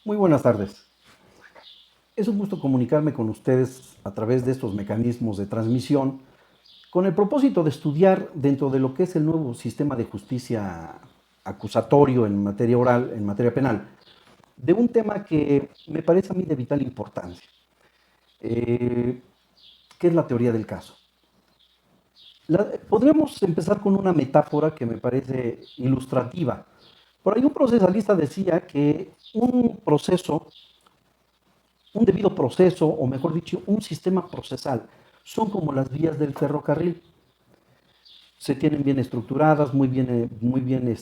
Muy buenas tardes. Es un gusto comunicarme con ustedes a través de estos mecanismos de transmisión con el propósito de estudiar dentro de lo que es el nuevo sistema de justicia acusatorio en materia oral, en materia penal, de un tema que me parece a mí de vital importancia, eh, que es la teoría del caso. Podríamos empezar con una metáfora que me parece ilustrativa. Por ahí un procesalista decía que un debido proceso, o mejor dicho, un sistema procesal, son como las vías del ferrocarril. Se tienen bien estructuradas, muy bien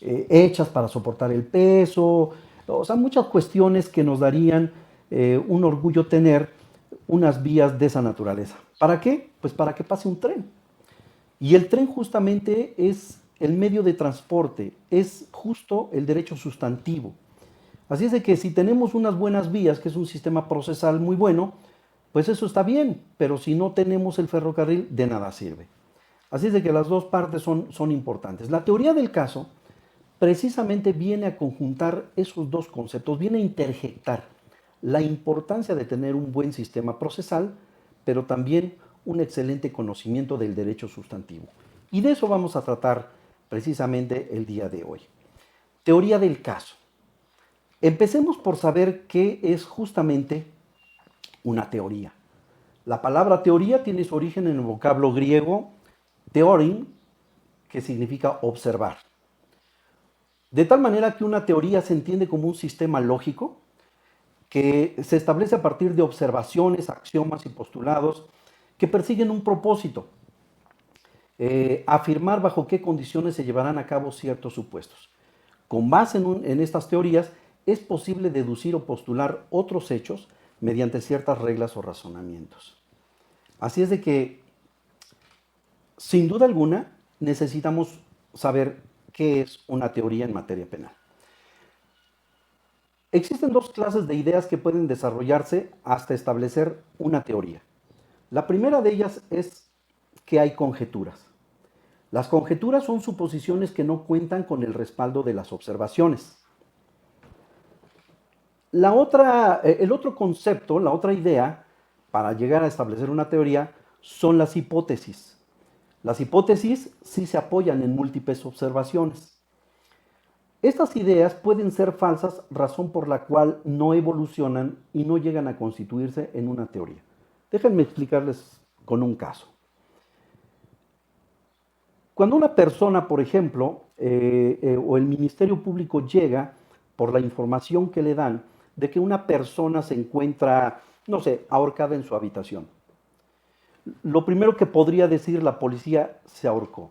hechas para soportar el peso, o sea, muchas cuestiones que nos darían un orgullo tener unas vías de esa naturaleza. ¿Para qué? Pues para que pase un tren. Y el tren justamente es el medio de transporte, es justo el derecho sustantivo. Así es de que si tenemos unas buenas vías, que es un sistema procesal muy bueno, pues eso está bien, pero si no tenemos el ferrocarril, de nada sirve. Así es de que las dos partes son importantes. La teoría del caso precisamente viene a conjuntar esos dos conceptos, viene a interjectar la importancia de tener un buen sistema procesal, pero también un excelente conocimiento del derecho sustantivo. Y de eso vamos a tratar precisamente el día de hoy. Teoría del caso. Empecemos por saber qué es justamente una teoría. La palabra teoría tiene su origen en el vocablo griego theorin, que significa observar. De tal manera que una teoría se entiende como un sistema lógico que se establece a partir de observaciones, axiomas y postulados que persiguen un propósito, afirmar bajo qué condiciones se llevarán a cabo ciertos supuestos. Con base en estas teorías es posible deducir o postular otros hechos mediante ciertas reglas o razonamientos. Así es de que, sin duda alguna, necesitamos saber qué es una teoría en materia penal. Existen dos clases de ideas que pueden desarrollarse hasta establecer una teoría. La primera de ellas es que hay conjeturas. Las conjeturas son suposiciones que no cuentan con el respaldo de las observaciones. El otro concepto, la otra idea para llegar a establecer una teoría son las hipótesis. Las hipótesis sí se apoyan en múltiples observaciones. Estas ideas pueden ser falsas, razón por la cual no evolucionan y no llegan a constituirse en una teoría. Déjenme explicarles con un caso. Cuando una persona, por ejemplo, o el Ministerio Público llega por la información que le dan de que una persona se encuentra, no sé, ahorcada en su habitación, lo primero que podría decir la policía: se ahorcó.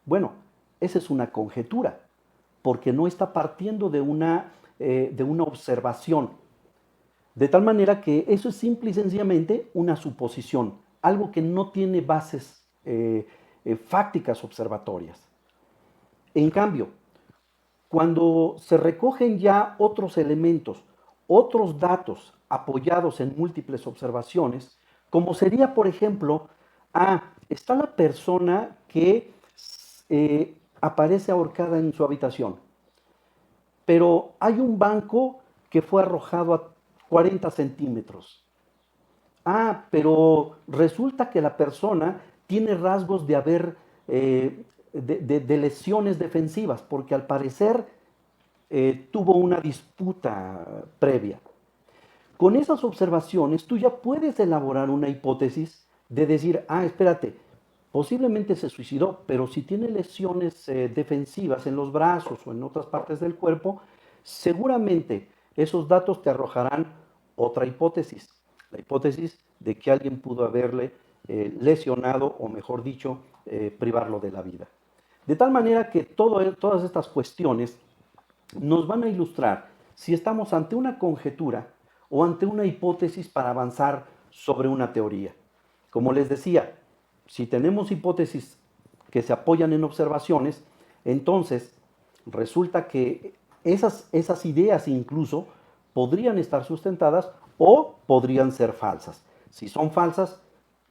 Bueno, esa es una conjetura, porque no está partiendo de una observación. De tal manera que eso es simple y sencillamente una suposición, algo que no tiene bases fácticas observatorias. En cambio, cuando se recogen ya otros elementos, otros datos apoyados en múltiples observaciones, como sería, por ejemplo, está la persona que aparece ahorcada en su habitación, pero hay un banco que fue arrojado a 40 centímetros. Pero resulta que la persona tiene rasgos de haber, de lesiones defensivas, porque al parecer tuvo una disputa previa. Con esas observaciones tú ya puedes elaborar una hipótesis de decir: espérate, posiblemente se suicidó, pero si tiene lesiones defensivas en los brazos o en otras partes del cuerpo, seguramente esos datos te arrojarán otra hipótesis, la hipótesis de que alguien pudo haberle lesionado, o mejor dicho, privarlo de la vida. De tal manera que todas estas cuestiones nos van a ilustrar si estamos ante una conjetura o ante una hipótesis para avanzar sobre una teoría. Como les decía, si tenemos hipótesis que se apoyan en observaciones, entonces resulta que esas ideas incluso podrían estar sustentadas o podrían ser falsas. Si son falsas,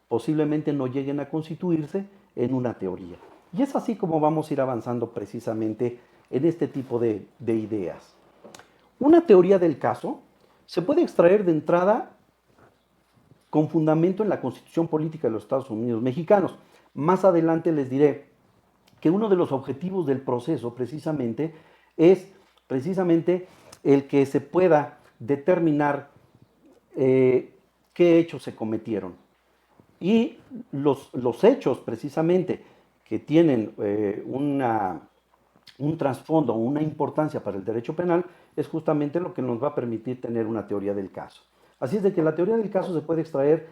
posiblemente no lleguen a constituirse en una teoría. Y es así como vamos a ir avanzando precisamente en este tipo de ideas. Una teoría del caso se puede extraer de entrada con fundamento en la Constitución Política de los Estados Unidos Mexicanos. Más adelante les diré que uno de los objetivos del proceso precisamente es precisamente el que se pueda determinar qué hechos se cometieron. Y los hechos precisamente que tienen un trasfondo, una importancia para el derecho penal, es justamente lo que nos va a permitir tener una teoría del caso. Así es de que la teoría del caso se puede extraer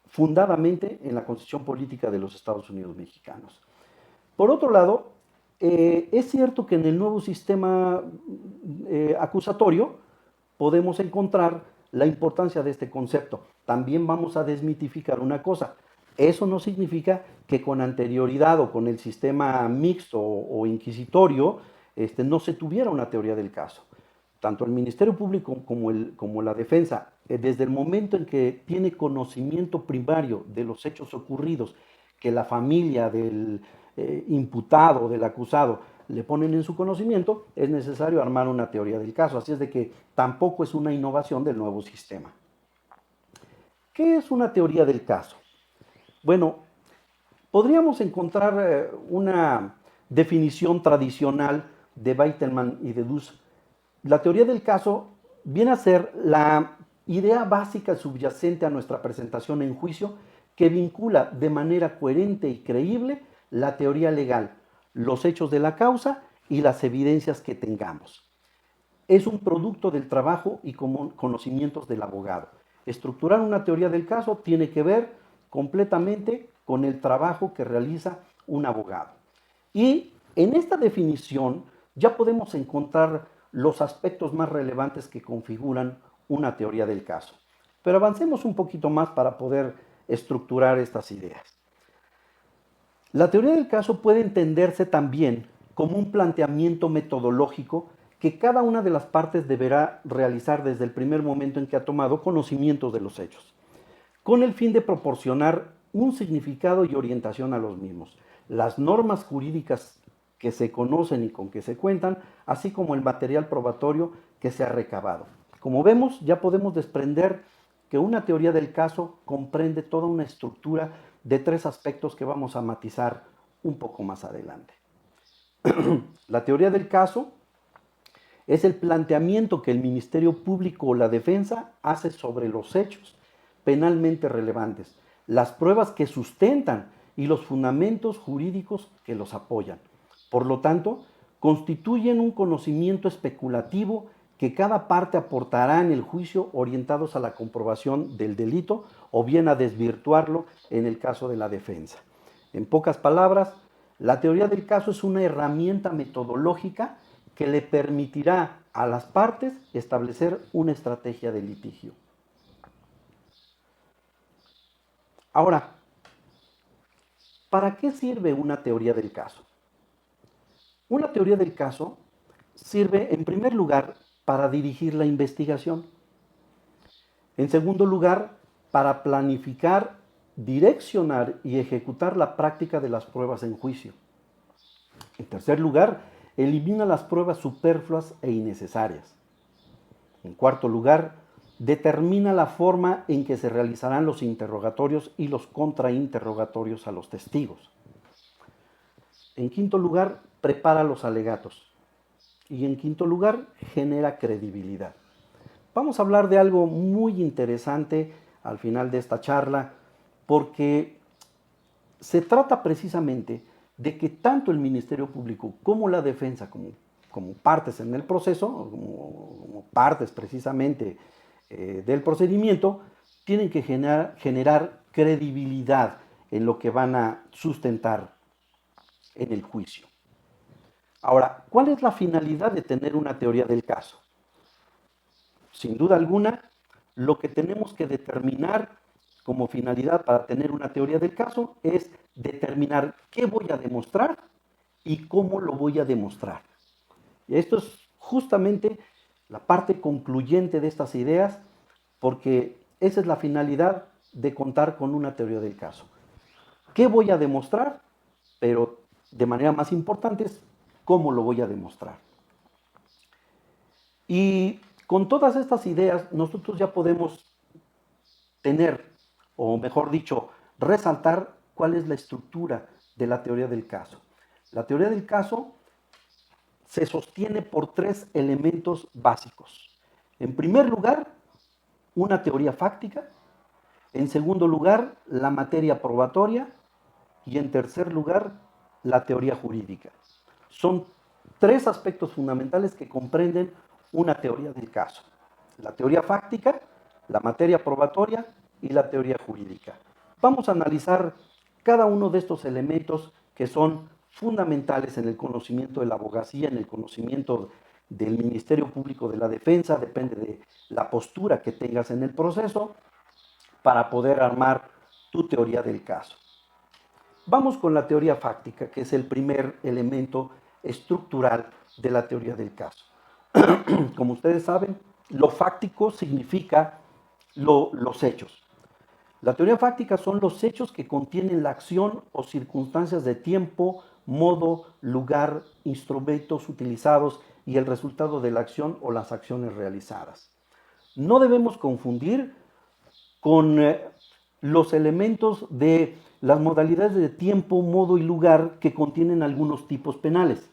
fundadamente en la Constitución Política de los Estados Unidos Mexicanos. Por otro lado, es cierto que en el nuevo sistema acusatorio podemos encontrar la importancia de este concepto. También vamos a desmitificar una cosa. Eso no significa que con anterioridad o con el sistema mixto o inquisitorio no se tuviera una teoría del caso. Tanto el Ministerio Público como la defensa, desde el momento en que tiene conocimiento primario de los hechos ocurridos, que la familia del imputado, del acusado, le ponen en su conocimiento, es necesario armar una teoría del caso. Así es de que tampoco es una innovación del nuevo sistema. ¿Qué es una teoría del caso? Bueno, podríamos encontrar una definición tradicional de Beitelman y de Dus. La teoría del caso viene a ser la idea básica subyacente a nuestra presentación en juicio que vincula de manera coherente y creíble la teoría legal, los hechos de la causa y las evidencias que tengamos. Es un producto del trabajo y conocimientos del abogado. Estructurar una teoría del caso tiene que ver completamente con el trabajo que realiza un abogado. Y en esta definición ya podemos encontrar los aspectos más relevantes que configuran una teoría del caso. Pero avancemos un poquito más para poder estructurar estas ideas. La teoría del caso puede entenderse también como un planteamiento metodológico que cada una de las partes deberá realizar desde el primer momento en que ha tomado conocimiento de los hechos, con el fin de proporcionar un significado y orientación a los mismos. Las normas jurídicas que se conocen y con que se cuentan, así como el material probatorio que se ha recabado. Como vemos, ya podemos desprender que una teoría del caso comprende toda una estructura de tres aspectos que vamos a matizar un poco más adelante. La teoría del caso es el planteamiento que el Ministerio Público o la defensa hace sobre los hechos penalmente relevantes, las pruebas que sustentan y los fundamentos jurídicos que los apoyan. Por lo tanto, constituyen un conocimiento especulativo que cada parte aportará en el juicio orientados a la comprobación del delito o bien a desvirtuarlo en el caso de la defensa. En pocas palabras, la teoría del caso es una herramienta metodológica que le permitirá a las partes establecer una estrategia de litigio. Ahora, ¿para qué sirve una teoría del caso? Una teoría del caso sirve, en primer lugar, para dirigir la investigación. En segundo lugar, para planificar, direccionar y ejecutar la práctica de las pruebas en juicio. En tercer lugar, elimina las pruebas superfluas e innecesarias. En cuarto lugar, determina la forma en que se realizarán los interrogatorios y los contrainterrogatorios a los testigos. En quinto lugar, prepara los alegatos. Y en quinto lugar, genera credibilidad. Vamos a hablar de algo muy interesante al final de esta charla, porque se trata precisamente de que tanto el Ministerio Público como la defensa, como partes en el proceso, como partes precisamente del procedimiento, tienen que generar credibilidad en lo que van a sustentar en el juicio. Ahora, ¿cuál es la finalidad de tener una teoría del caso? Sin duda alguna, lo que tenemos que determinar como finalidad para tener una teoría del caso es determinar qué voy a demostrar y cómo lo voy a demostrar. Y esto es justamente la parte concluyente de estas ideas, porque esa es la finalidad de contar con una teoría del caso. ¿Qué voy a demostrar? Pero de manera más importante es cómo lo voy a demostrar. Y con todas estas ideas, nosotros ya podemos tener, o mejor dicho, resaltar cuál es la estructura de la teoría del caso. La teoría del caso se sostiene por tres elementos básicos. En primer lugar, una teoría fáctica. En segundo lugar, la materia probatoria. Y en tercer lugar, la teoría jurídica. Son tres aspectos fundamentales que comprenden una teoría del caso. La teoría fáctica, la materia probatoria y la teoría jurídica. Vamos a analizar cada uno de estos elementos que son fundamentales en el conocimiento de la abogacía, en el conocimiento del Ministerio Público de la Defensa, depende de la postura que tengas en el proceso, para poder armar tu teoría del caso. Vamos con la teoría fáctica, que es el primer elemento estructural de la teoría del caso. Como ustedes saben, lo fáctico significa los hechos. La teoría fáctica son los hechos que contienen la acción o circunstancias de tiempo, modo, lugar, instrumentos utilizados y el resultado de la acción o las acciones realizadas. No debemos confundir con los elementos de las modalidades de tiempo, modo y lugar que contienen algunos tipos penales.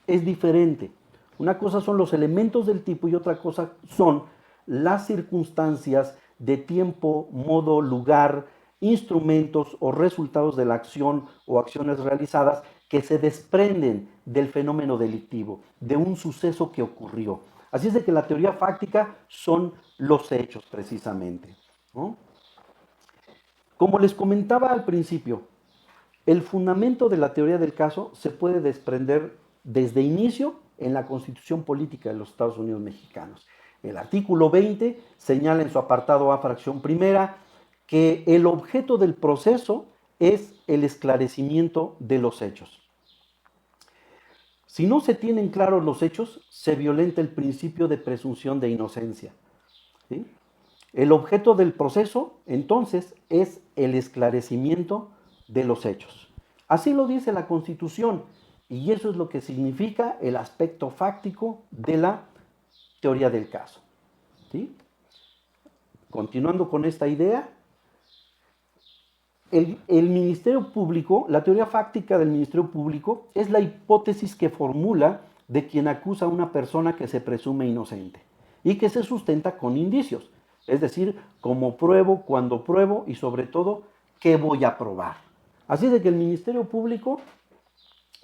Es diferente. Una cosa son los elementos del tipo y otra cosa son las circunstancias de tiempo, modo, lugar, instrumentos o resultados de la acción o acciones realizadas que se desprenden del fenómeno delictivo, de un suceso que ocurrió. Así es de que la teoría fáctica son los hechos precisamente, ¿no? Como les comentaba al principio, el fundamento de la teoría del caso se puede desprender desde inicio en la Constitución Política de los Estados Unidos Mexicanos. El artículo 20 señala en su apartado A, fracción primera, que el objeto del proceso es el esclarecimiento de los hechos. Si no se tienen claros los hechos, se violenta el principio de presunción de inocencia, ¿sí? El objeto del proceso, entonces, es el esclarecimiento de los hechos. Así lo dice la Constitución, y eso es lo que significa el aspecto fáctico de la teoría del caso, ¿sí? Continuando con esta idea, el Ministerio Público, la teoría fáctica del Ministerio Público es la hipótesis que formula de quien acusa a una persona que se presume inocente y que se sustenta con indicios. Es decir, cómo pruebo, cuándo pruebo y sobre todo, qué voy a probar. Así de que el Ministerio Público,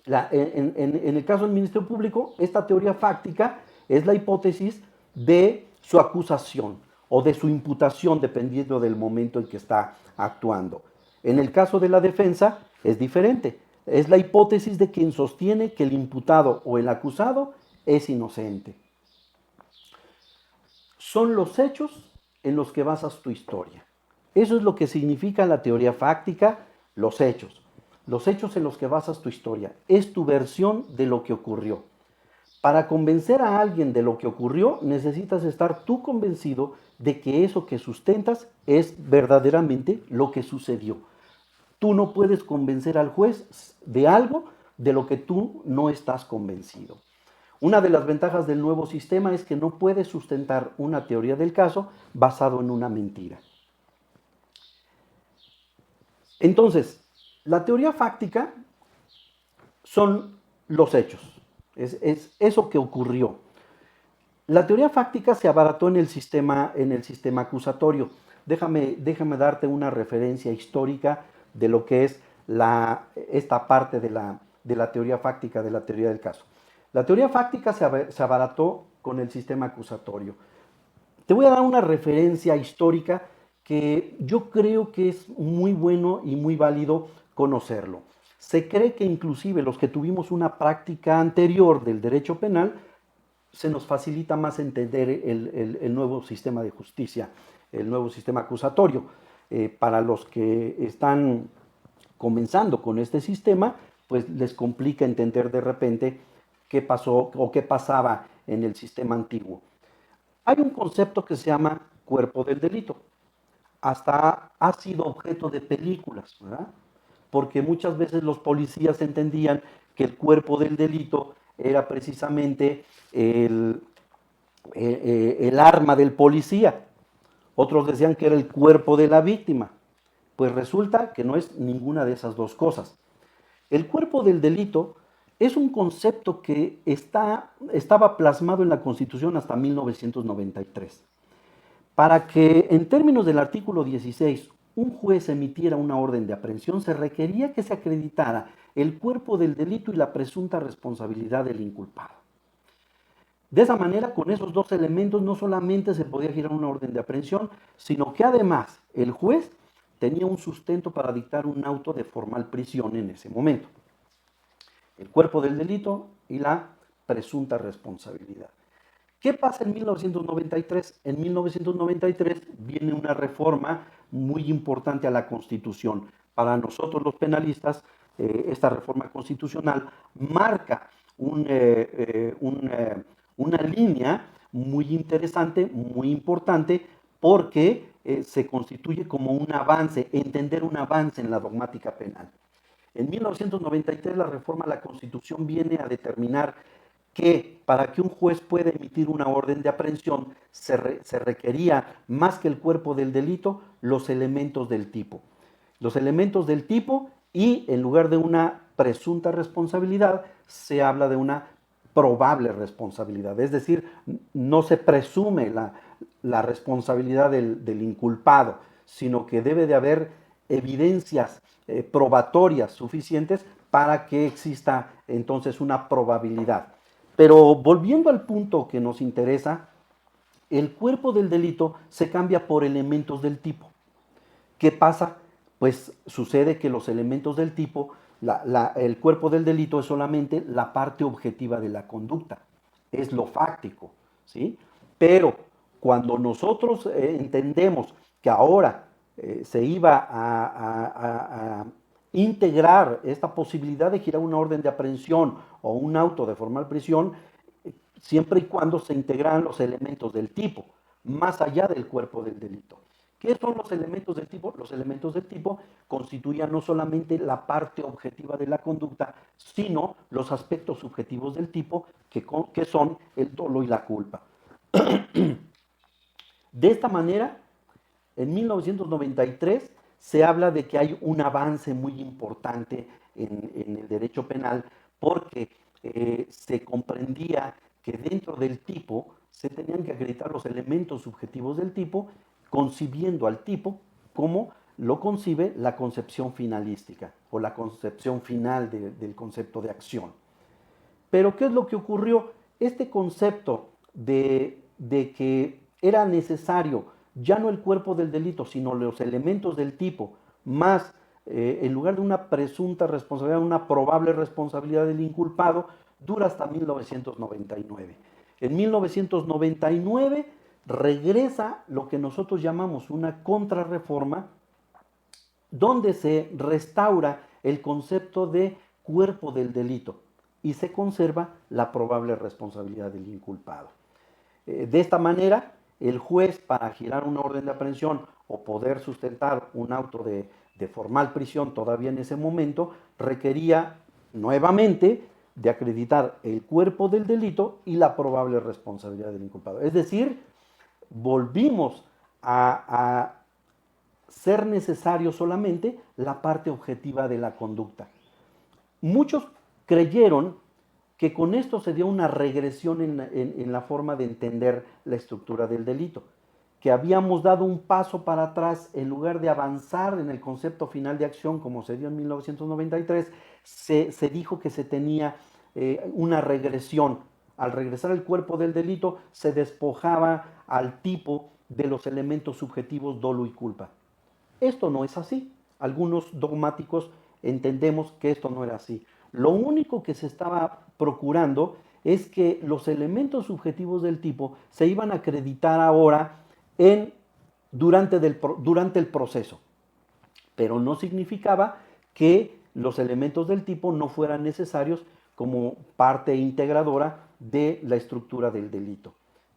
en el caso del Ministerio Público, esta teoría fáctica es la hipótesis de su acusación o de su imputación, dependiendo del momento en que está actuando. En el caso de la defensa es diferente. Es la hipótesis de quien sostiene que el imputado o el acusado es inocente. Son los hechos en los que basas tu historia. Eso es lo que significa la teoría fáctica, los hechos. Los hechos en los que basas tu historia. Es tu versión de lo que ocurrió. Para convencer a alguien de lo que ocurrió, necesitas estar tú convencido de que eso que sustentas es verdaderamente lo que sucedió. Tú no puedes convencer al juez de algo de lo que tú no estás convencido. Una de las ventajas del nuevo sistema es que no puedes sustentar una teoría del caso basado en una mentira. Entonces, la teoría fáctica son los hechos, es eso que ocurrió. La teoría fáctica se abarató en el sistema acusatorio. Déjame darte una referencia histórica de lo que es esta parte de la teoría fáctica, de la teoría del caso. La teoría fáctica se abarató con el sistema acusatorio. Te voy a dar una referencia histórica que yo creo que es muy bueno y muy válido conocerlo. Se cree que inclusive los que tuvimos una práctica anterior del derecho penal, se nos facilita más entender el nuevo sistema de justicia, el nuevo sistema acusatorio. Para los que están comenzando con este sistema, pues les complica entender de repente qué pasó o qué pasaba en el sistema antiguo. Hay un concepto que se llama cuerpo del delito. Hasta ha sido objeto de películas, ¿verdad? Porque muchas veces los policías entendían que el cuerpo del delito era precisamente el arma del policía, otros decían que era el cuerpo de la víctima. Pues resulta que no es ninguna de esas dos cosas. El cuerpo del delito es un concepto que estaba plasmado en la Constitución hasta 1993. Para que, en términos del artículo 16, un juez emitiera una orden de aprehensión, se requería que se acreditara el cuerpo del delito y la presunta responsabilidad del inculpado. De esa manera, con esos dos elementos, no solamente se podía girar una orden de aprehensión, sino que además el juez tenía un sustento para dictar un auto de formal prisión en ese momento. El cuerpo del delito y la presunta responsabilidad. ¿Qué pasa en 1993? En 1993 viene una reforma muy importante a la Constitución. Para nosotros los penalistas, esta reforma constitucional marca una línea muy interesante, muy importante, porque se constituye como un avance, entender un avance en la dogmática penal. En 1993 la reforma a la Constitución viene a determinar que para que un juez pueda emitir una orden de aprehensión se requería, más que el cuerpo del delito, los elementos del tipo. Los elementos del tipo, y en lugar de una presunta responsabilidad, se habla de una probable responsabilidad. Es decir, no se presume la responsabilidad del inculpado, sino que debe de haber evidencias probatorias suficientes para que exista entonces una probabilidad. Pero volviendo al punto que nos interesa, el cuerpo del delito se cambia por elementos del tipo. ¿Qué pasa? Pues sucede que los elementos del tipo, el cuerpo del delito es solamente la parte objetiva de la conducta, es lo fáctico, ¿sí? Pero cuando nosotros entendemos que ahora se iba a integrar esta posibilidad de girar una orden de aprehensión o un auto de formal prisión, siempre y cuando se integran los elementos del tipo, más allá del cuerpo del delito. ¿Qué son los elementos del tipo? Los elementos del tipo constituyen no solamente la parte objetiva de la conducta, sino los aspectos subjetivos del tipo, que son el dolo y la culpa. De esta manera, en 1993 se habla de que hay un avance muy importante en el derecho penal, porque se comprendía que dentro del tipo se tenían que acreditar los elementos subjetivos del tipo, concibiendo al tipo como lo concibe la concepción finalística o la concepción final del concepto de acción. Pero ¿qué es lo que ocurrió? Este concepto de que era necesario ya no el cuerpo del delito, sino los elementos del tipo, más en lugar de una presunta responsabilidad, una probable responsabilidad del inculpado, dura hasta 1999. En 1999 regresa lo que nosotros llamamos una contrarreforma, donde se restaura el concepto de cuerpo del delito y se conserva la probable responsabilidad del inculpado. De esta manera, el juez, para girar una orden de aprehensión o poder sustentar un auto de formal prisión todavía en ese momento, requería nuevamente de acreditar el cuerpo del delito y la probable responsabilidad del inculpado. Es decir, volvimos a ser necesario solamente la parte objetiva de la conducta. Muchos creyeron que con esto se dio una regresión en la forma de entender la estructura del delito, que habíamos dado un paso para atrás en lugar de avanzar en el concepto final de acción como se dio en 1993, se dijo que se tenía una regresión. Al regresar el cuerpo del delito se despojaba al tipo de los elementos subjetivos dolo y culpa. Esto no es así. Algunos dogmáticos entendemos que esto no era así. Lo único que se estaba procurando es que los elementos subjetivos del tipo se iban a acreditar ahora durante el proceso, pero no significaba que los elementos del tipo no fueran necesarios como parte integradora de la estructura del delito.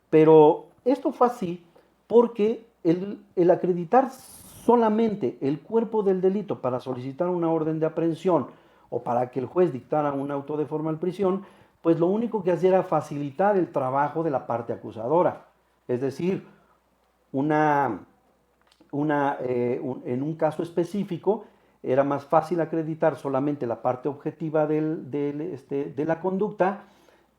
Pero esto fue así porque el acreditar solamente el cuerpo del delito para solicitar una orden de aprehensión o para que el juez dictara un auto de formal prisión, pues lo único que hacía era facilitar el trabajo de la parte acusadora. Es decir, en un caso específico era más fácil acreditar solamente la parte objetiva de la conducta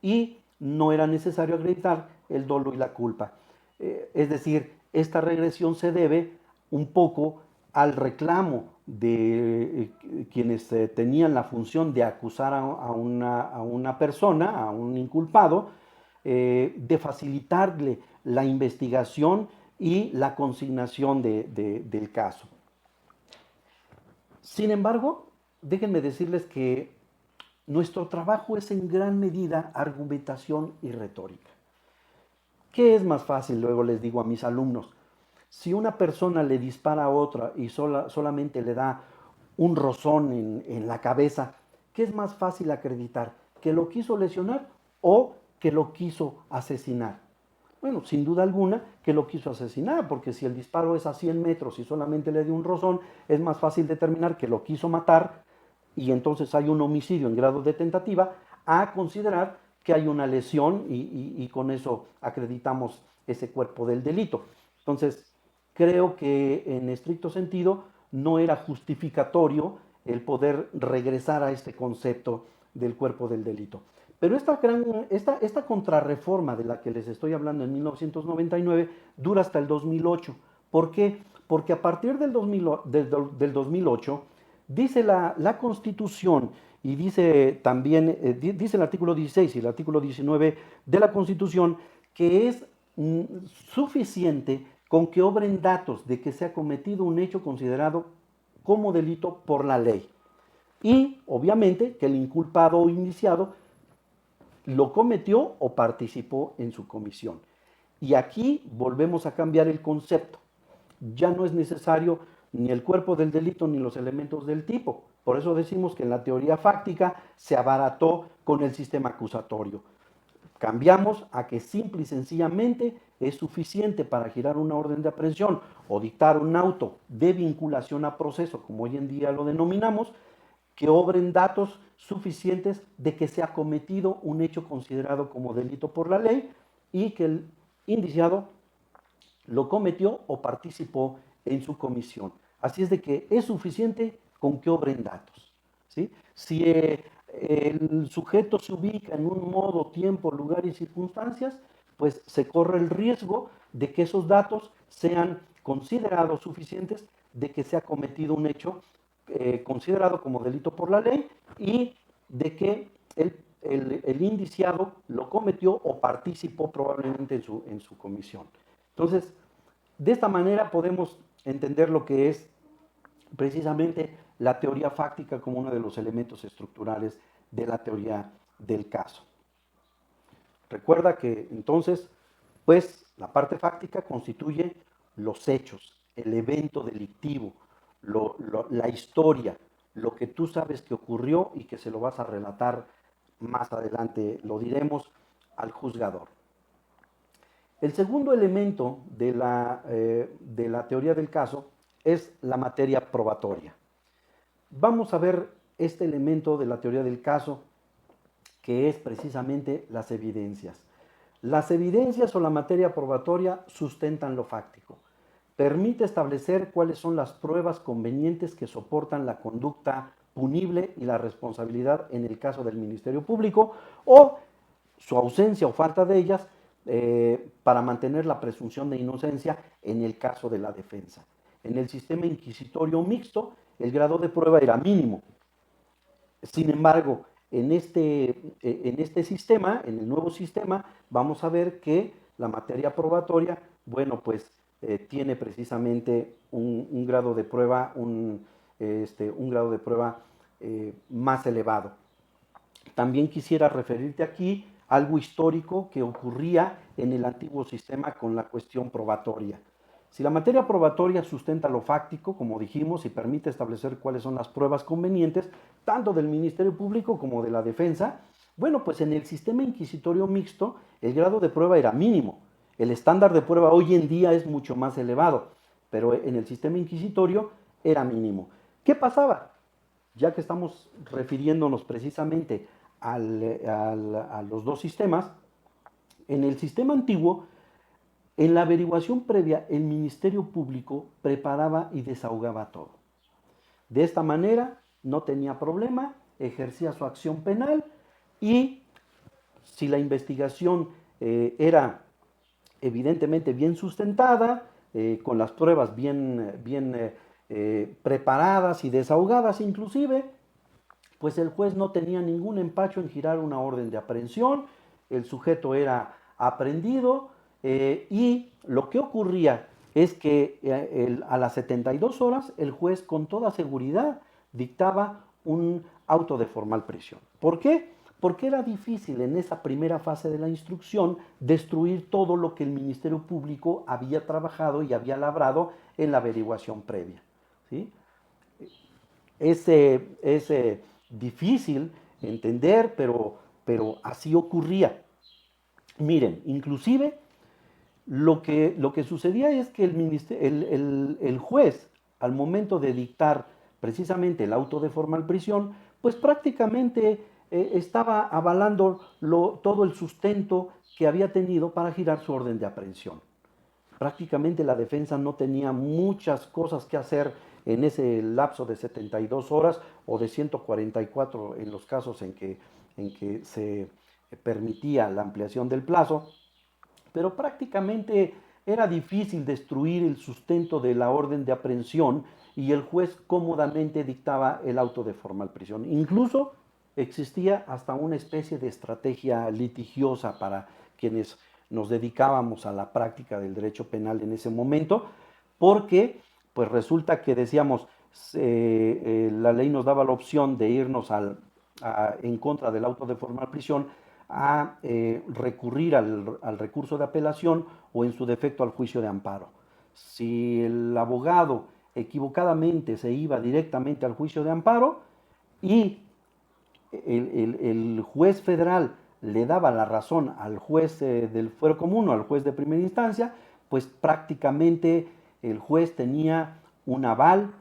y no era necesario acreditar el dolo y la culpa. Es decir, esta regresión se debe un poco al reclamo de quienes tenían la función de acusar a una persona, a un inculpado, de facilitarle la investigación y la consignación del caso. Sin embargo, déjenme decirles que nuestro trabajo es en gran medida argumentación y retórica. ¿Qué es más fácil? Luego les digo a mis alumnos, si una persona le dispara a otra y solamente le da un rozón en la cabeza, ¿qué es más fácil acreditar? ¿Que lo quiso lesionar o que lo quiso asesinar? Bueno, sin duda alguna que lo quiso asesinar, porque si el disparo es a 100 metros y solamente le dio un rozón, es más fácil determinar que lo quiso matar y entonces hay un homicidio en grado de tentativa, a considerar que hay una lesión y con eso acreditamos ese cuerpo del delito. Entonces, creo que en estricto sentido no era justificatorio el poder regresar a este concepto del cuerpo del delito. Pero esta contrarreforma de la que les estoy hablando en 1999 dura hasta el 2008. ¿Por qué? Porque a partir del 2008 dice la Constitución y dice también, dice el artículo 16 y el artículo 19 de la Constitución que es suficiente con que obren datos de que se ha cometido un hecho considerado como delito por la ley. Y obviamente que el inculpado o indiciado lo cometió o participó en su comisión. Y aquí volvemos a cambiar el concepto. Ya no es necesario ni el cuerpo del delito ni los elementos del tipo. Por eso decimos que en la teoría fáctica se abarató con el sistema acusatorio. Cambiamos a que simple y sencillamente es suficiente para girar una orden de aprehensión o dictar un auto de vinculación a proceso, como hoy en día lo denominamos, que obren datos suficientes de que se ha cometido un hecho considerado como delito por la ley y que el indiciado lo cometió o participó en su comisión. Así es de que es suficiente con que obren datos, ¿sí? Si el sujeto se ubica en un modo, tiempo, lugar y circunstancias, pues se corre el riesgo de que esos datos sean considerados suficientes de que se ha cometido un hecho considerado como delito por la ley y de que el indiciado lo cometió o participó probablemente en su comisión. Entonces, de esta manera podemos entender lo que es precisamente la teoría fáctica como uno de los elementos estructurales de la teoría del caso. Recuerda que entonces, pues la parte fáctica constituye los hechos, el evento delictivo, la historia, lo que tú sabes que ocurrió y que se lo vas a relatar más adelante, lo diremos al juzgador. El segundo elemento de la teoría del caso es la materia probatoria. Vamos a ver este elemento de la teoría del caso, que es precisamente las evidencias. Las evidencias o la materia probatoria sustentan lo fáctico. Permite establecer cuáles son las pruebas convenientes que soportan la conducta punible y la responsabilidad en el caso del Ministerio Público o su ausencia o falta de ellas para mantener la presunción de inocencia en el caso de la defensa. En el sistema inquisitorio mixto, el grado de prueba era mínimo. Sin embargo, en este sistema, en el nuevo sistema, vamos a ver que la materia probatoria, bueno, pues tiene precisamente un grado de prueba, un grado de prueba más elevado. También quisiera referirte aquí a algo histórico que ocurría en el antiguo sistema con la cuestión probatoria. Si la materia probatoria sustenta lo fáctico, como dijimos, y permite establecer cuáles son las pruebas convenientes, tanto del Ministerio Público como de la defensa, bueno, pues en el sistema inquisitorio mixto el grado de prueba era mínimo. El estándar de prueba hoy en día es mucho más elevado, pero en el sistema inquisitorio era mínimo. ¿Qué pasaba? Ya que estamos refiriéndonos precisamente a los dos sistemas. En el sistema antiguo, en la averiguación previa, el Ministerio Público preparaba y desahogaba todo. De esta manera no tenía problema, ejercía su acción penal y si la investigación era evidentemente bien sustentada, con las pruebas bien preparadas y desahogadas inclusive, pues el juez no tenía ningún empacho en girar una orden de aprehensión, el sujeto era aprehendido y lo que ocurría es que a las 72 horas el juez con toda seguridad dictaba un auto de formal prisión. ¿Por qué? Porque era difícil en esa primera fase de la instrucción destruir todo lo que el Ministerio Público había trabajado y había labrado en la averiguación previa. ¿Sí? Es difícil entender, pero así ocurría. Miren, inclusive lo que sucedía es que el juez, al momento de dictar precisamente el auto de formal prisión, pues prácticamente estaba avalando todo el sustento que había tenido para girar su orden de aprehensión. Prácticamente la defensa no tenía muchas cosas que hacer en ese lapso de 72 horas o de 144 en los casos en que se permitía la ampliación del plazo, pero prácticamente era difícil destruir el sustento de la orden de aprehensión y el juez cómodamente dictaba el auto de formal prisión. Incluso existía hasta una especie de estrategia litigiosa para quienes nos dedicábamos a la práctica del derecho penal en ese momento, porque pues resulta que decíamos, la ley nos daba la opción de irnos en contra del auto de formal prisión a recurrir al recurso de apelación o en su defecto al juicio de amparo. Si el abogado equivocadamente se iba directamente al juicio de amparo y el juez federal le daba la razón al juez del fuero común o al juez de primera instancia, pues prácticamente el juez tenía un aval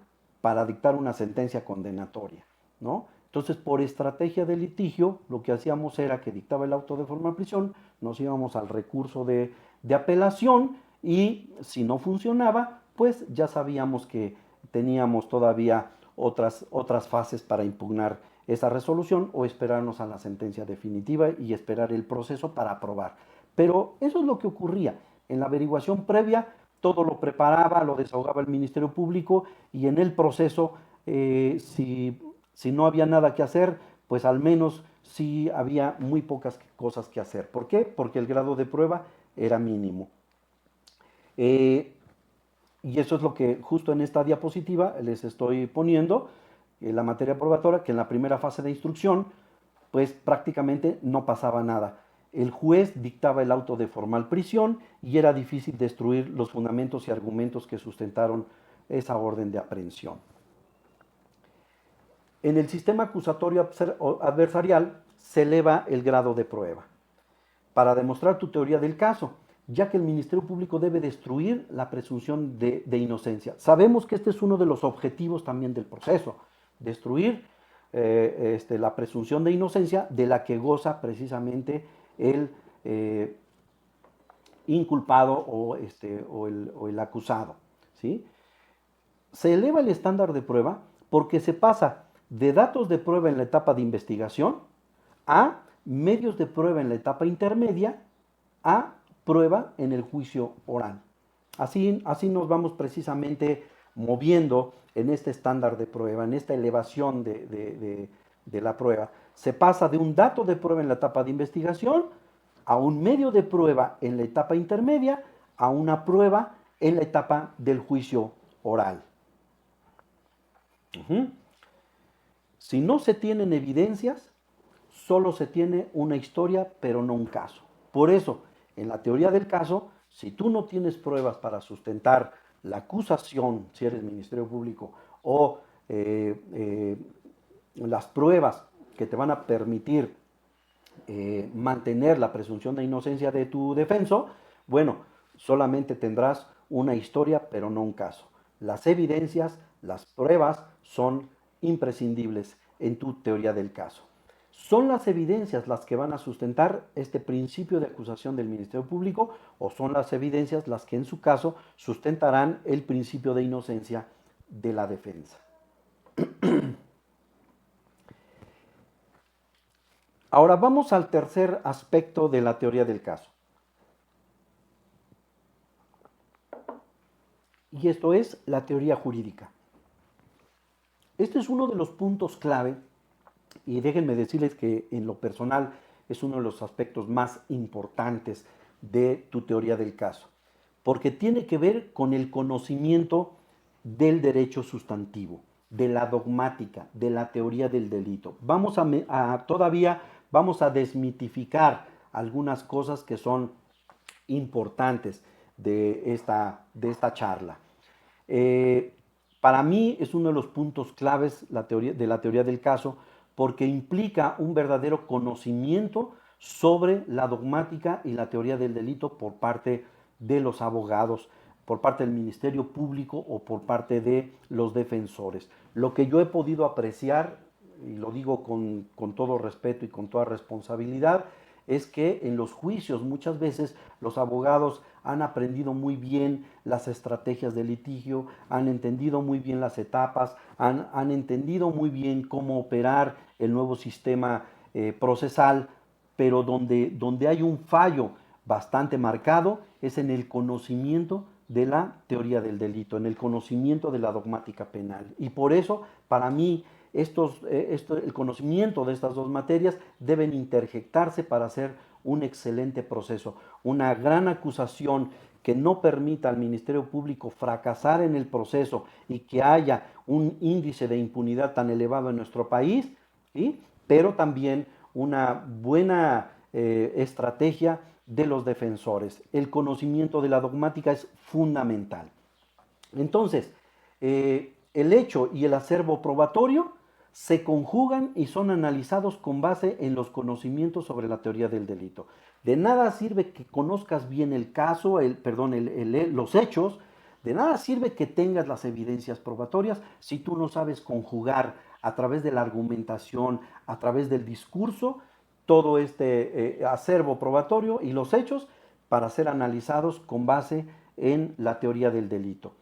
para dictar una sentencia condenatoria, ¿no? Entonces, por estrategia de litigio, lo que hacíamos era que dictaba el auto de formal prisión, nos íbamos al recurso de apelación y si no funcionaba, pues ya sabíamos que teníamos todavía otras fases para impugnar esa resolución o esperarnos a la sentencia definitiva y esperar el proceso para aprobar. Pero eso es lo que ocurría. En la averiguación previa, todo lo preparaba, lo desahogaba el Ministerio Público y en el proceso, si no había nada que hacer, pues al menos sí había muy pocas cosas que hacer. ¿Por qué? Porque el grado de prueba era mínimo. Y eso es lo que justo en esta diapositiva les estoy poniendo, la materia probatoria, que en la primera fase de instrucción, pues prácticamente no pasaba nada. El juez dictaba el auto de formal prisión y era difícil destruir los fundamentos y argumentos que sustentaron esa orden de aprehensión. En el sistema acusatorio adversarial se eleva el grado de prueba para demostrar tu teoría del caso, ya que el Ministerio Público debe destruir la presunción de inocencia. Sabemos que este es uno de los objetivos también del proceso, destruir la presunción de inocencia de la que goza precisamente el inculpado o el acusado. ¿Sí? Se eleva el estándar de prueba porque se pasa de datos de prueba en la etapa de investigación a medios de prueba en la etapa intermedia a prueba en el juicio oral. Así nos vamos precisamente moviendo en este estándar de prueba, en esta elevación de la prueba. Se pasa de un dato de prueba en la etapa de investigación a un medio de prueba en la etapa intermedia a una prueba en la etapa del juicio oral. Si no se tienen evidencias, solo se tiene una historia, pero no un caso. Por eso, en la teoría del caso, si tú no tienes pruebas para sustentar la acusación, si eres Ministerio Público, o las pruebas que te van a permitir mantener la presunción de inocencia de tu defenso, bueno, solamente tendrás una historia, pero no un caso. Las evidencias, las pruebas son imprescindibles en tu teoría del caso. ¿Son las evidencias las que van a sustentar este principio de acusación del Ministerio Público o son las evidencias las que en su caso sustentarán el principio de inocencia de la defensa? Ahora vamos al tercer aspecto de la teoría del caso. Y esto es la teoría jurídica. Este es uno de los puntos clave y déjenme decirles que en lo personal es uno de los aspectos más importantes de tu teoría del caso, porque tiene que ver con el conocimiento del derecho sustantivo, de la dogmática, de la teoría del delito. Todavía vamos a desmitificar algunas cosas que son importantes de esta charla. Para mí es uno de los puntos claves de la teoría del caso porque implica un verdadero conocimiento sobre la dogmática y la teoría del delito por parte de los abogados, por parte del Ministerio Público o por parte de los defensores. Lo que yo he podido apreciar, y lo digo con todo respeto y con toda responsabilidad, es que en los juicios muchas veces los abogados han aprendido muy bien las estrategias de litigio, han entendido muy bien las etapas, han entendido muy bien cómo operar el nuevo sistema procesal, pero donde hay un fallo bastante marcado es en el conocimiento de la teoría del delito, en el conocimiento de la dogmática penal. Y por eso, para mí, el conocimiento de estas dos materias deben interjectarse para hacer un excelente proceso. Una gran acusación que no permita al Ministerio Público fracasar en el proceso y que haya un índice de impunidad tan elevado en nuestro país, ¿sí? Pero también una buena estrategia de los defensores. El conocimiento de la dogmática es fundamental. Entonces, el hecho y el acervo probatorio se conjugan y son analizados con base en los conocimientos sobre la teoría del delito. De nada sirve que conozcas bien el caso, los hechos, de nada sirve que tengas las evidencias probatorias si tú no sabes conjugar a través de la argumentación, a través del discurso, todo este acervo probatorio y los hechos para ser analizados con base en la teoría del delito.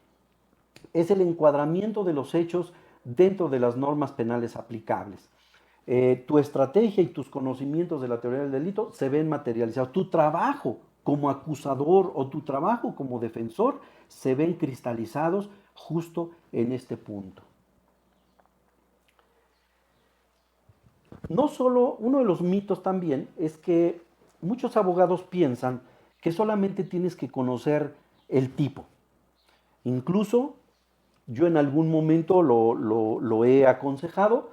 Es el encuadramiento de los hechos dentro de las normas penales aplicables. Tu estrategia y tus conocimientos de la teoría del delito se ven materializados. Tu trabajo como acusador o tu trabajo como defensor se ven cristalizados justo en este punto. No solo, uno de los mitos también es que muchos abogados piensan que solamente tienes que conocer el tipo. Incluso yo en algún momento lo he aconsejado.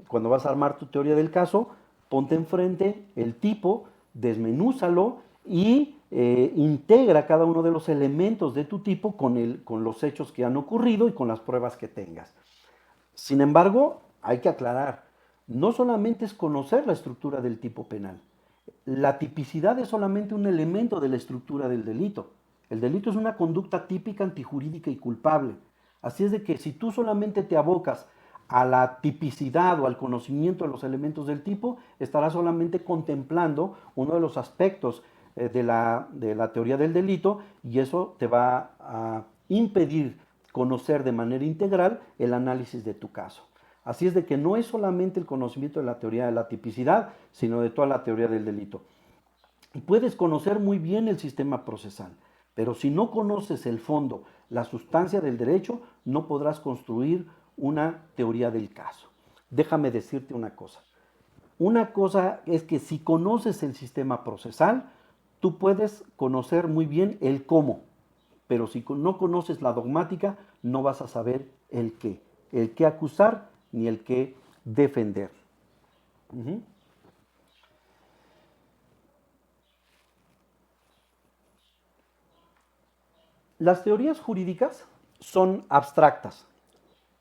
Cuando vas a armar tu teoría del caso, ponte enfrente el tipo, desmenúzalo y integra cada uno de los elementos de tu tipo con los hechos que han ocurrido y con las pruebas que tengas. Sin embargo, hay que aclarar, no solamente es conocer la estructura del tipo penal. La tipicidad es solamente un elemento de la estructura del delito. El delito es una conducta típica, antijurídica y culpable. Así es de que si tú solamente te abocas a la tipicidad o al conocimiento de los elementos del tipo, estarás solamente contemplando uno de los aspectos de la teoría del delito y eso te va a impedir conocer de manera integral el análisis de tu caso. Así es de que no es solamente el conocimiento de la teoría de la tipicidad, sino de toda la teoría del delito. Y puedes conocer muy bien el sistema procesal, pero si no conoces el fondo, la sustancia del derecho, no podrás construir una teoría del caso. Déjame decirte una cosa. Una cosa es que si conoces el sistema procesal, tú puedes conocer muy bien el cómo, pero si no conoces la dogmática, no vas a saber el qué acusar ni el qué defender. Las teorías jurídicas son abstractas.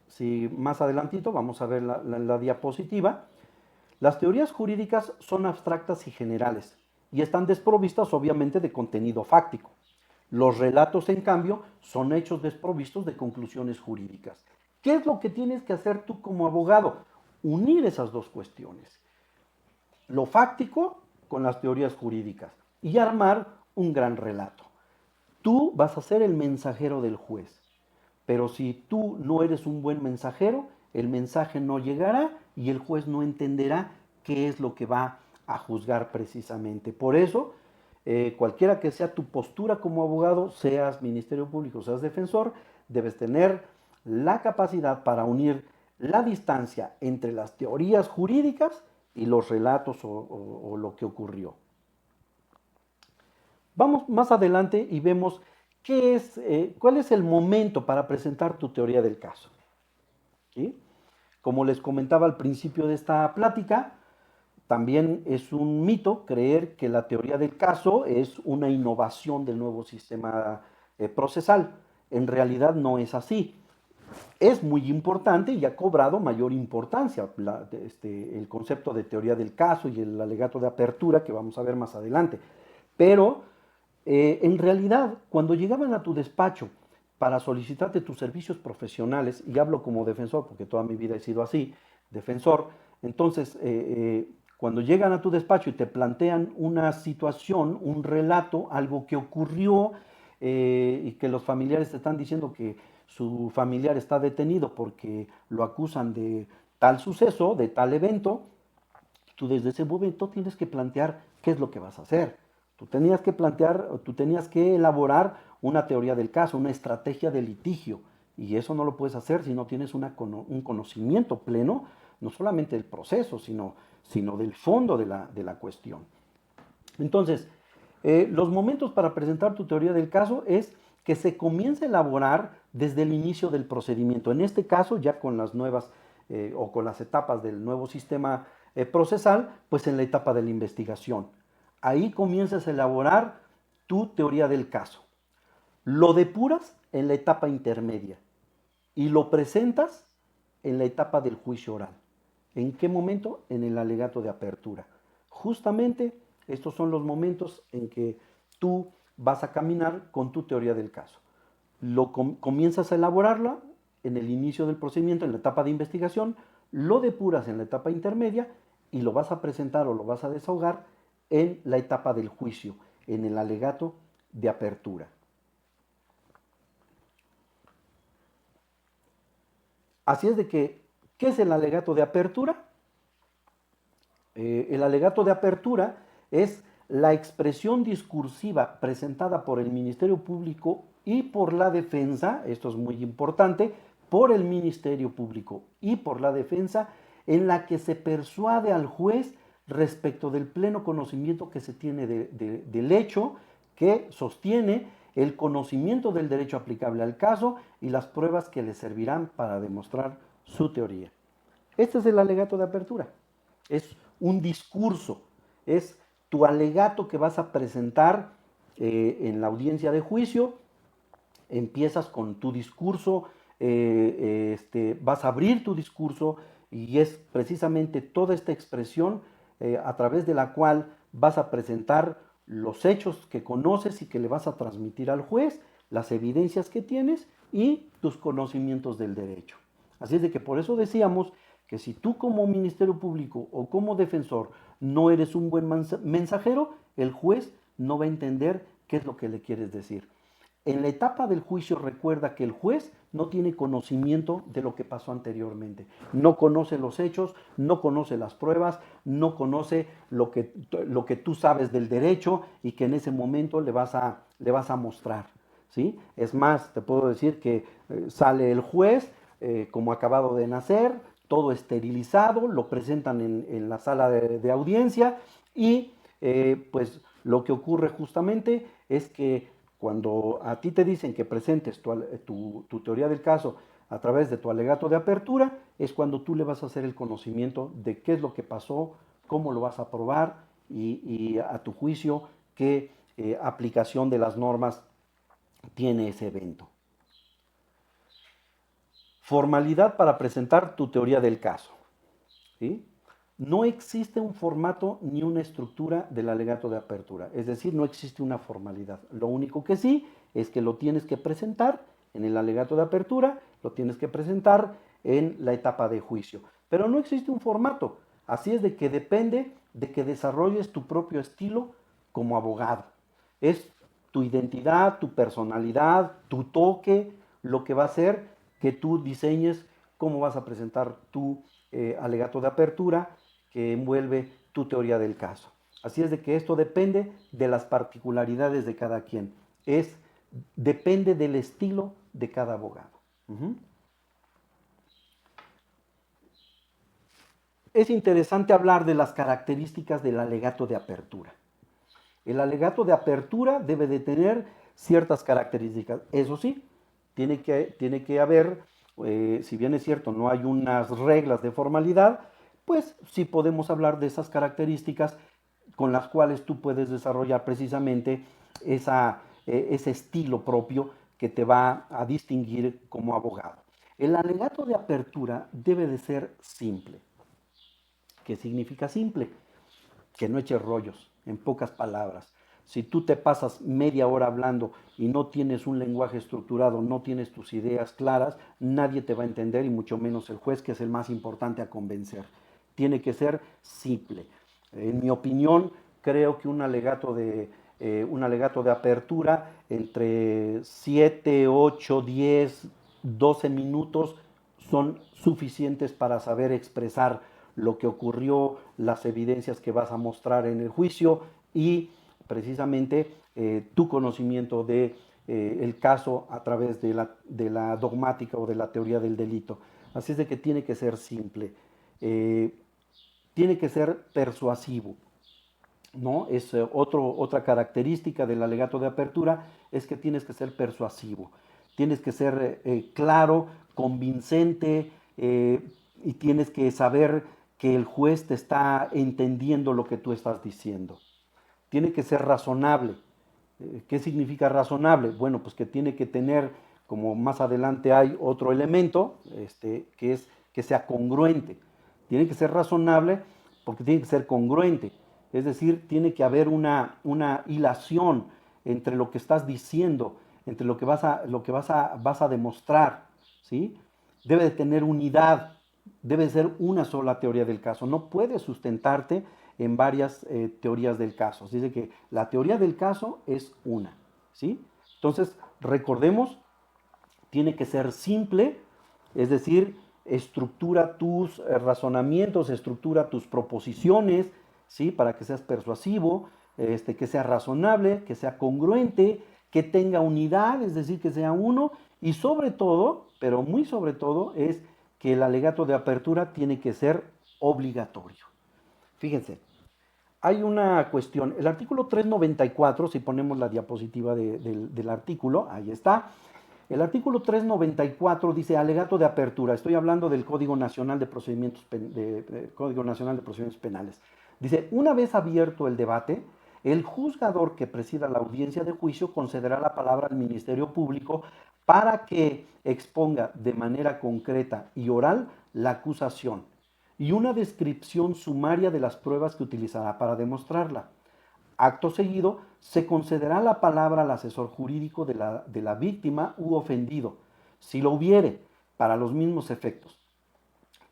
Si más adelantito vamos a ver la diapositiva. Las teorías jurídicas son abstractas y generales y están desprovistas obviamente de contenido fáctico. Los relatos, en cambio, son hechos desprovistos de conclusiones jurídicas. ¿Qué es lo que tienes que hacer tú como abogado? unir esas dos cuestiones, lo fáctico con las teorías jurídicas, y armar un gran relato. Tú vas a ser el mensajero del juez, pero si tú no eres un buen mensajero, el mensaje no llegará y el juez no entenderá qué es lo que va a juzgar precisamente. Por eso, cualquiera que sea tu postura como abogado, seas Ministerio Público, seas defensor, debes tener la capacidad para unir la distancia entre las teorías jurídicas y los relatos o lo que ocurrió. Vamos más adelante y vemos cuál es el momento para presentar tu teoría del caso. ¿Sí? Como les comentaba al principio de esta plática, también es un mito creer que la teoría del caso es una innovación del nuevo sistema procesal. En realidad no es así. Es muy importante y ha cobrado mayor importancia el concepto de teoría del caso y el alegato de apertura que vamos a ver más adelante. Pero en realidad, cuando llegaban a tu despacho para solicitarte tus servicios profesionales, y hablo como defensor porque toda mi vida he sido así, defensor, entonces cuando llegan a tu despacho y te plantean una situación, un relato, algo que ocurrió y que los familiares te están diciendo que su familiar está detenido porque lo acusan de tal suceso, de tal evento, tú desde ese momento tienes que plantear qué es lo que vas a hacer. Tú tenías que elaborar una teoría del caso, una estrategia de litigio, y eso no lo puedes hacer si no tienes un conocimiento pleno, no solamente del proceso, sino del fondo de la cuestión. Entonces, los momentos para presentar tu teoría del caso es que se comience a elaborar desde el inicio del procedimiento. En este caso, ya con las nuevas o con las etapas del nuevo sistema procesal, pues en la etapa de la investigación. Ahí comienzas a elaborar tu teoría del caso. Lo depuras en la etapa intermedia y lo presentas en la etapa del juicio oral. ¿En qué momento? En el alegato de apertura. Justamente estos son los momentos en que tú vas a caminar con tu teoría del caso. Comienzas a elaborarla en el inicio del procedimiento, en la etapa de investigación, lo depuras en la etapa intermedia y lo vas a presentar o lo vas a desahogar en la etapa del juicio, en el alegato de apertura. Así es de que, ¿qué es el alegato de apertura? El alegato de apertura es la expresión discursiva presentada por el Ministerio Público y por la defensa, esto es muy importante, por el Ministerio Público y por la defensa, en la que se persuade al juez respecto del pleno conocimiento que se tiene del hecho que sostiene el conocimiento del derecho aplicable al caso y las pruebas que le servirán para demostrar su teoría. Este es el alegato de apertura. Es un discurso, es tu alegato que vas a presentar en la audiencia de juicio. Empiezas con tu discurso, vas a abrir tu discurso y es precisamente toda esta expresión a través de la cual vas a presentar los hechos que conoces y que le vas a transmitir al juez, las evidencias que tienes y tus conocimientos del derecho. Así es de que por eso decíamos que si tú como Ministerio Público o como defensor no eres un buen mensajero, el juez no va a entender qué es lo que le quieres decir. En la etapa del juicio recuerda que el juez no tiene conocimiento de lo que pasó anteriormente. No conoce los hechos, no conoce las pruebas, no conoce lo que tú sabes del derecho y que en ese momento le vas a mostrar. ¿Sí? Es más, te puedo decir que sale el juez como acabado de nacer, todo esterilizado, lo presentan en la sala de audiencia y pues lo que ocurre justamente es que cuando a ti te dicen que presentes tu teoría del caso a través de tu alegato de apertura, es cuando tú le vas a hacer el conocimiento de qué es lo que pasó, cómo lo vas a probar y a tu juicio qué aplicación de las normas tiene ese evento. Formalidad para presentar tu teoría del caso. ¿Sí? No existe un formato ni una estructura del alegato de apertura, es decir, no existe una formalidad. Lo único que sí es que lo tienes que presentar en el alegato de apertura, lo tienes que presentar en la etapa de juicio. pero no existe un formato. Así es de que depende de que desarrolles tu propio estilo como abogado. Es tu identidad, tu personalidad, tu toque, lo que va a hacer que tú diseñes cómo vas a presentar tu alegato de apertura que envuelve tu teoría del caso. Así es de que esto depende de las particularidades de cada quien. Depende del estilo de cada abogado. Uh-huh. Es interesante hablar de las características del alegato de apertura. El alegato de apertura debe de tener ciertas características. Eso sí, tiene que haber, si bien es cierto, no hay unas reglas de formalidad, pues sí podemos hablar de esas características con las cuales tú puedes desarrollar precisamente ese estilo propio que te va a distinguir como abogado. El alegato de apertura debe de ser simple. ¿Qué significa simple? Que no eches rollos, en pocas palabras. Si tú te pasas media hora hablando y no tienes un lenguaje estructurado, no tienes tus ideas claras, nadie te va a entender y mucho menos el juez, que es el más importante a convencer. Tiene que ser simple. En mi opinión, creo que un alegato de apertura entre 7, 8, 10, 12 minutos son suficientes para saber expresar lo que ocurrió, las evidencias que vas a mostrar en el juicio y precisamente tu conocimiento de el caso a través de la dogmática o de la teoría del delito. Así es de que tiene que ser simple, tiene que ser persuasivo. ¿No? Otra característica del alegato de apertura es que tienes que ser persuasivo, tienes que ser claro, convincente y tienes que saber que el juez te está entendiendo lo que tú estás diciendo. Tiene que ser razonable. ¿Qué significa razonable? Bueno, pues que tiene que tener, como más adelante hay otro elemento, que es que sea congruente. Tiene que ser razonable porque tiene que ser congruente. Es decir, tiene que haber una hilación entre lo que estás diciendo, entre lo que vas a demostrar, ¿sí? Debe de tener unidad, debe ser una sola teoría del caso. No puedes sustentarte en varias teorías del caso. Dice que la teoría del caso es una, ¿sí? Entonces, recordemos, tiene que ser simple, es decir, estructura tus razonamientos, estructura tus proposiciones, ¿sí? Para que seas persuasivo, que sea razonable, que sea congruente, que tenga unidad, es decir, que sea uno, y sobre todo, pero muy sobre todo, es que el alegato de apertura tiene que ser obligatorio. Fíjense, hay una cuestión, el artículo 394, si ponemos la diapositiva del artículo, ahí está. El artículo 394 dice alegato de apertura. Estoy hablando del Código Nacional de Procedimientos, Código Nacional de Procedimientos Penales. Dice, una vez abierto el debate, el juzgador que presida la audiencia de juicio concederá la palabra al Ministerio Público para que exponga de manera concreta y oral la acusación y una descripción sumaria de las pruebas que utilizará para demostrarla. Acto seguido, se concederá la palabra al asesor jurídico de la víctima u ofendido, si lo hubiere, para los mismos efectos.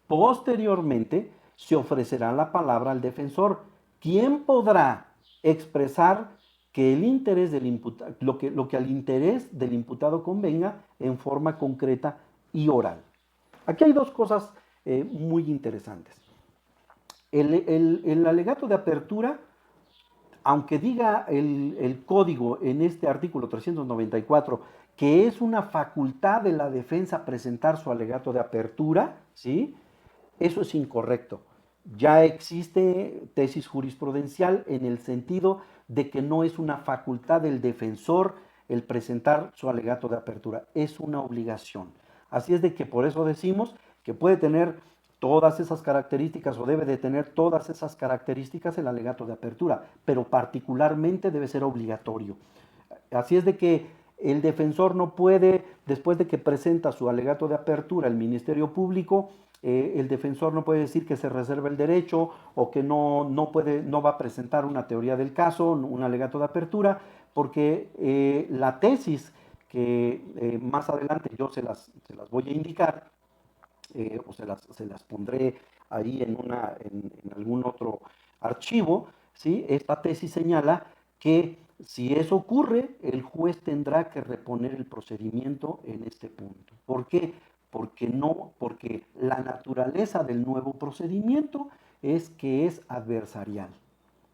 Posteriormente, se ofrecerá la palabra al defensor, quien podrá expresar que el interés del lo que al interés del imputado convenga en forma concreta y oral. Aquí hay dos cosas muy interesantes. El alegato de apertura, aunque diga el código en este artículo 394 que es una facultad de la defensa presentar su alegato de apertura, ¿sí? Eso es incorrecto. Ya existe tesis jurisprudencial en el sentido de que no es una facultad del defensor el presentar su alegato de apertura, es una obligación. Así es de que por eso decimos que puede tener todas esas características o debe de tener todas esas características el alegato de apertura, pero particularmente debe ser obligatorio. Así es de que el defensor no puede, después de que presenta su alegato de apertura al Ministerio Público, el defensor no puede decir que se reserva el derecho o que no va a presentar una teoría del caso, un alegato de apertura, porque la tesis que más adelante yo se las voy a indicar, o se las pondré ahí en algún otro archivo, ¿sí? Esta tesis señala que si eso ocurre, el juez tendrá que reponer el procedimiento en este punto. ¿Por qué? Porque la naturaleza del nuevo procedimiento es que es adversarial,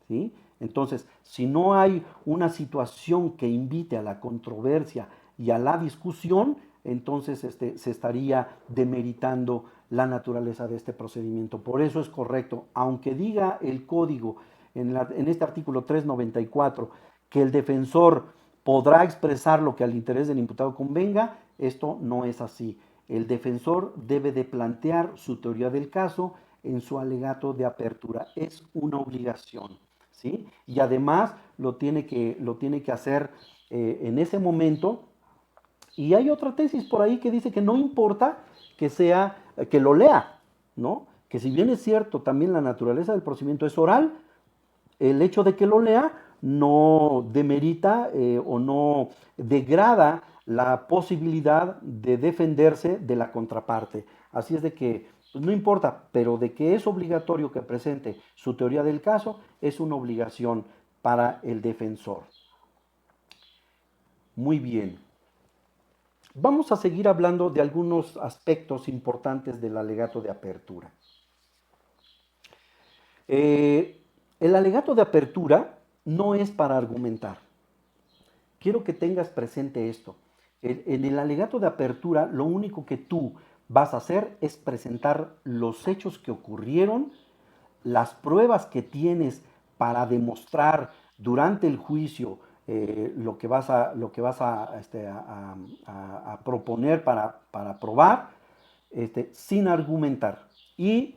¿sí? Entonces, si no hay una situación que invite a la controversia y a la discusión, entonces se estaría demeritando la naturaleza de este procedimiento. Por eso es correcto, aunque diga el código en este artículo 394 que el defensor podrá expresar lo que al interés del imputado convenga, esto no es así. El defensor debe de plantear su teoría del caso en su alegato de apertura. Es una obligación, ¿sí? Y además lo tiene que hacer en ese momento. Y hay otra tesis por ahí que dice que no importa que lo lea, ¿no? Que si bien es cierto, también la naturaleza del procedimiento es oral, el hecho de que lo lea no demerita o no degrada la posibilidad de defenderse de la contraparte. Así es de que pues no importa, pero de que es obligatorio que presente su teoría del caso, es una obligación para el defensor. Muy bien. Vamos a seguir hablando de algunos aspectos importantes del alegato de apertura. El alegato de apertura no es para argumentar. Quiero que tengas presente esto. En el alegato de apertura, lo único que tú vas a hacer es presentar los hechos que ocurrieron, las pruebas que tienes para demostrar durante el juicio lo que vas a proponer para probar, sin argumentar. Y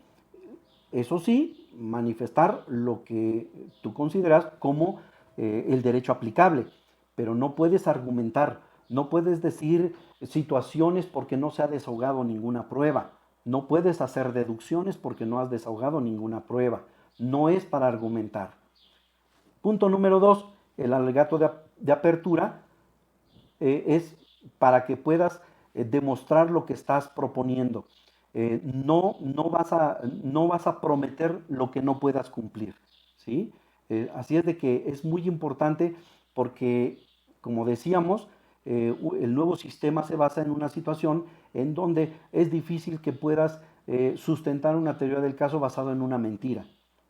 eso sí, manifestar lo que tú consideras como el derecho aplicable, pero no puedes argumentar, no puedes decir situaciones porque no se ha desahogado ninguna prueba, no puedes hacer deducciones porque no has desahogado ninguna prueba, no es para argumentar. Punto número 2, el alegato de apertura es para que puedas demostrar lo que estás proponiendo. No vas a prometer lo que no puedas cumplir, ¿sí? Así es de que es muy importante porque, como decíamos, el nuevo sistema se basa en una situación en donde es difícil que puedas sustentar una teoría del caso basado en una mentira.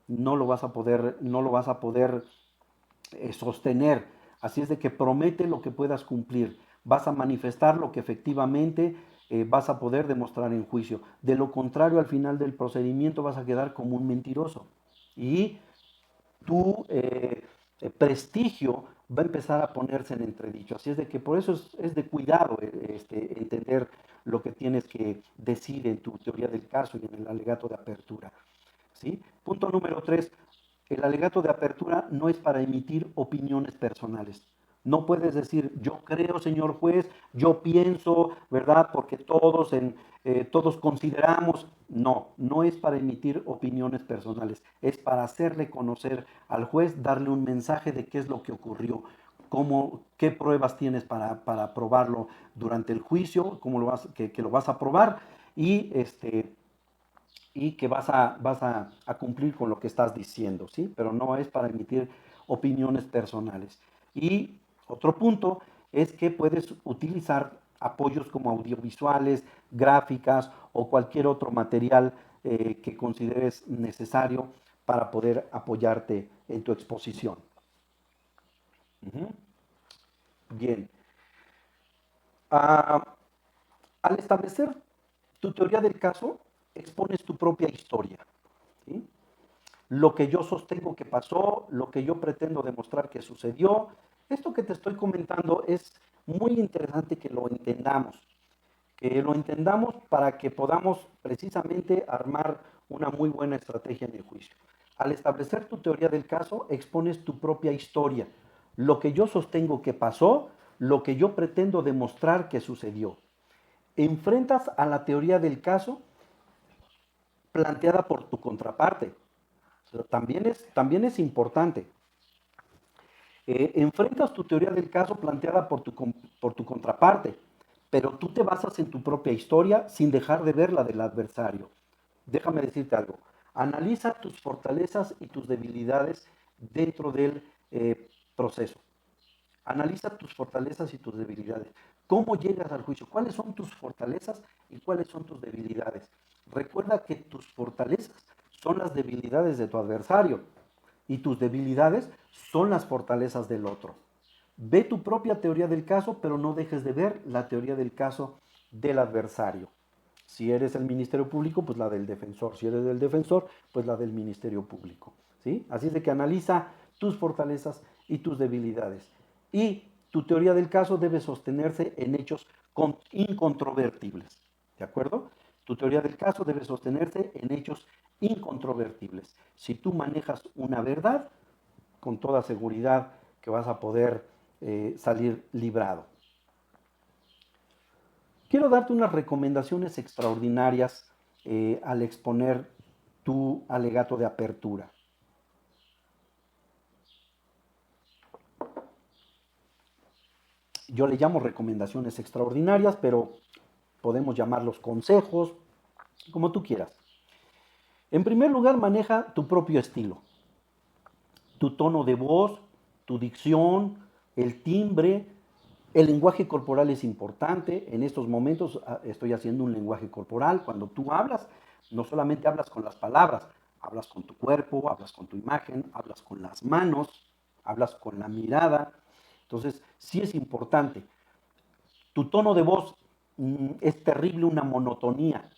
No lo vas a poder sostener. Así es de que promete lo que puedas cumplir. Vas a manifestar lo que efectivamente vas a poder demostrar en juicio. De lo contrario, al final del procedimiento vas a quedar como un mentiroso. Y tu prestigio va a empezar a ponerse en entredicho. Así es de que por eso es de cuidado entender lo que tienes que decir en tu teoría del caso y en el alegato de apertura. ¿Sí? Punto número 3. El alegato de apertura no es para emitir opiniones personales. No puedes decir, yo creo, señor juez, yo pienso, ¿verdad? Porque todos consideramos. No, no es para emitir opiniones personales. Es para hacerle conocer al juez, darle un mensaje de qué es lo que ocurrió, qué pruebas tienes para probarlo durante el juicio, que lo vas a probar y que vas a cumplir con lo que estás diciendo, ¿sí? Pero no es para emitir opiniones personales. Y otro punto es que puedes utilizar apoyos como audiovisuales, gráficas o cualquier otro material que consideres necesario para poder apoyarte en tu exposición. Ujú. Bien. Ah, al establecer tu teoría del caso, expones tu propia historia, ¿sí? Lo que yo sostengo que pasó, lo que yo pretendo demostrar que sucedió. Esto que te estoy comentando es muy interesante que lo entendamos para que podamos precisamente armar una muy buena estrategia en el juicio. Al establecer tu teoría del caso, expones tu propia historia, lo que yo sostengo que pasó, lo que yo pretendo demostrar que sucedió. Enfrentas a la teoría del caso planteada por tu contraparte. También es importante. Enfrentas tu teoría del caso planteada por tu contraparte, pero tú te basas en tu propia historia sin dejar de ver la del adversario. Déjame decirte algo. Analiza tus fortalezas y tus debilidades dentro del proceso. Analiza tus fortalezas y tus debilidades. ¿Cómo llegas al juicio? ¿Cuáles son tus fortalezas y cuáles son tus debilidades? Recuerda que tus fortalezas son las debilidades de tu adversario y tus debilidades son las fortalezas del otro. Ve tu propia teoría del caso, pero no dejes de ver la teoría del caso del adversario. Si eres el Ministerio Público, pues la del defensor. Si eres del defensor, pues la del Ministerio Público. ¿Sí? Así es de que analiza tus fortalezas y tus debilidades. Y tu teoría del caso debe sostenerse en hechos incontrovertibles. ¿De acuerdo? Tu teoría del caso debe sostenerse en hechos incontrovertibles. Si tú manejas una verdad, con toda seguridad que vas a poder salir librado. Quiero darte unas recomendaciones extraordinarias al exponer tu alegato de apertura. Yo le llamo recomendaciones extraordinarias, pero podemos llamarlos consejos, como tú quieras. En primer lugar, maneja tu propio estilo, tu tono de voz, tu dicción, el timbre. El lenguaje corporal es importante. En estos momentos estoy haciendo un lenguaje corporal. Cuando tú hablas, no solamente hablas con las palabras, hablas con tu cuerpo, hablas con tu imagen, hablas con las manos, hablas con la mirada. Entonces, sí es importante. Tu tono de voz es terrible una monotonía.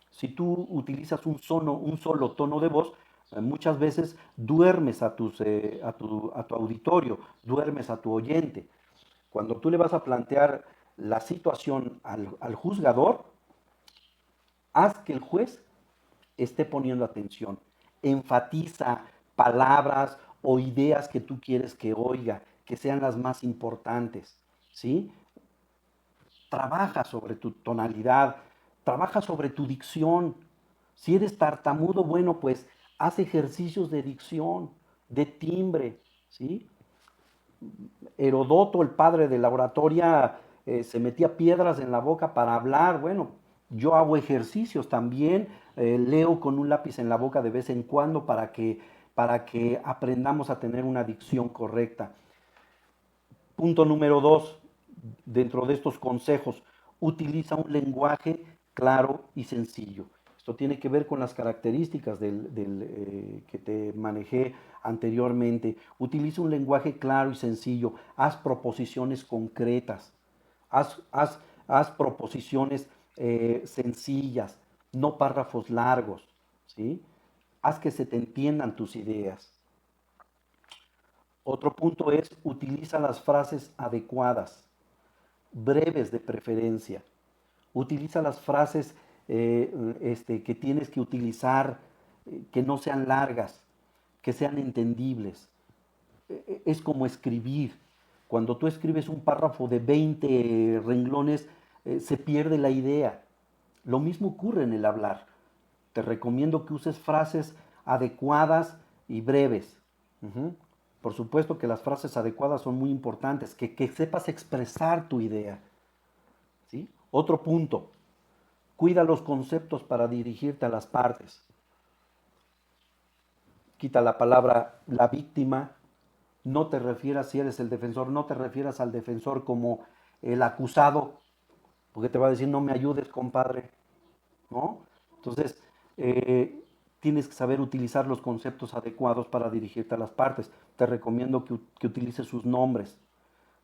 Si tú utilizas un solo tono de voz, muchas veces duermes a tu auditorio, duermes a tu oyente. Cuando tú le vas a plantear la situación al juzgador, haz que el juez esté poniendo atención. Enfatiza palabras o ideas que tú quieres que oiga, que sean las más importantes, ¿sí? Trabaja sobre tu tonalidad, trabaja sobre tu dicción. Si eres tartamudo, bueno, pues haz ejercicios de dicción, de timbre, ¿sí? Herodoto, el padre de la oratoria, se metía piedras en la boca para hablar. Bueno, yo hago ejercicios también, leo con un lápiz en la boca de vez en cuando para que aprendamos a tener una dicción correcta. Punto número 2, dentro de estos consejos, utiliza un lenguaje claro y sencillo. Esto tiene que ver con las características que te manejé anteriormente. Utiliza un lenguaje claro y sencillo. Haz proposiciones concretas. Haz, haz, haz proposiciones sencillas, no párrafos largos. ¿Sí? Haz que se te entiendan tus ideas. Otro punto es, utiliza las frases adecuadas, breves de preferencia. Utiliza las frases que tienes que utilizar, que no sean largas, que sean entendibles. Es como escribir. Cuando tú escribes un párrafo de 20 renglones, se pierde la idea. Lo mismo ocurre en el hablar. Te recomiendo que uses frases adecuadas y breves. Por supuesto que las frases adecuadas son muy importantes, que sepas expresar tu idea. ¿Sí? Otro punto, cuida los conceptos para dirigirte a las partes. Quita la palabra la víctima, no te refieras, si eres el defensor, no te refieras al defensor como el acusado, porque te va a decir, no me ayudes, compadre, ¿no? Entonces, tienes que saber utilizar los conceptos adecuados para dirigirte a las partes. Te recomiendo que utilices sus nombres,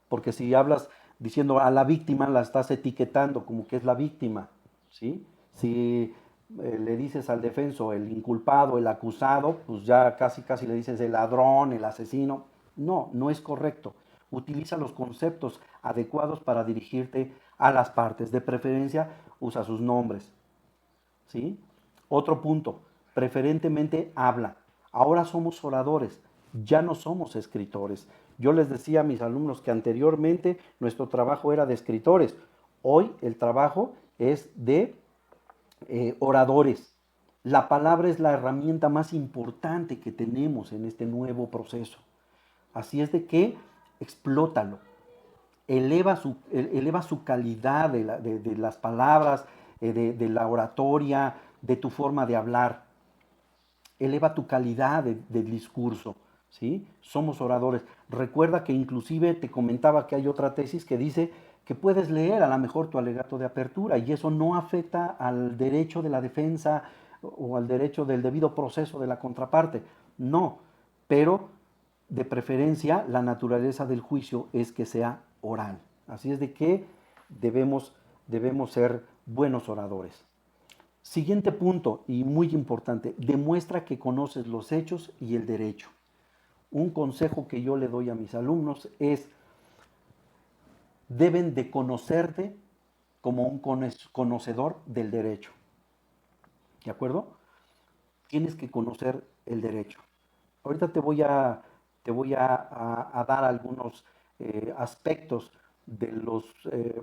porque si hablas diciendo a la víctima, la estás etiquetando como que es la víctima, ¿sí? Si le dices al defenso el inculpado, el acusado, pues ya casi casi le dices el ladrón, el asesino. No, no es correcto. Utiliza los conceptos adecuados para dirigirte a las partes. De preferencia, usa sus nombres, ¿sí? Otro punto, preferentemente habla. Ahora somos oradores, ya no somos escritores. Yo les decía a mis alumnos que anteriormente nuestro trabajo era de escritores. Hoy el trabajo es de oradores. La palabra es la herramienta más importante que tenemos en este nuevo proceso. Así es de que explótalo, eleva su calidad de las palabras, de la oratoria, de tu forma de hablar, eleva tu calidad del discurso, ¿sí? Somos oradores. Recuerda que inclusive te comentaba que hay otra tesis que dice que puedes leer a lo mejor tu alegato de apertura y eso no afecta al derecho de la defensa o al derecho del debido proceso de la contraparte. No, pero de preferencia la naturaleza del juicio es que sea oral. Así es de que debemos ser buenos oradores. Siguiente punto, y muy importante, demuestra que conoces los hechos y el derecho. Un consejo que yo le doy a mis alumnos es, deben de conocerte como un conocedor del derecho. ¿De acuerdo? Tienes que conocer el derecho. Ahorita te voy a dar algunos aspectos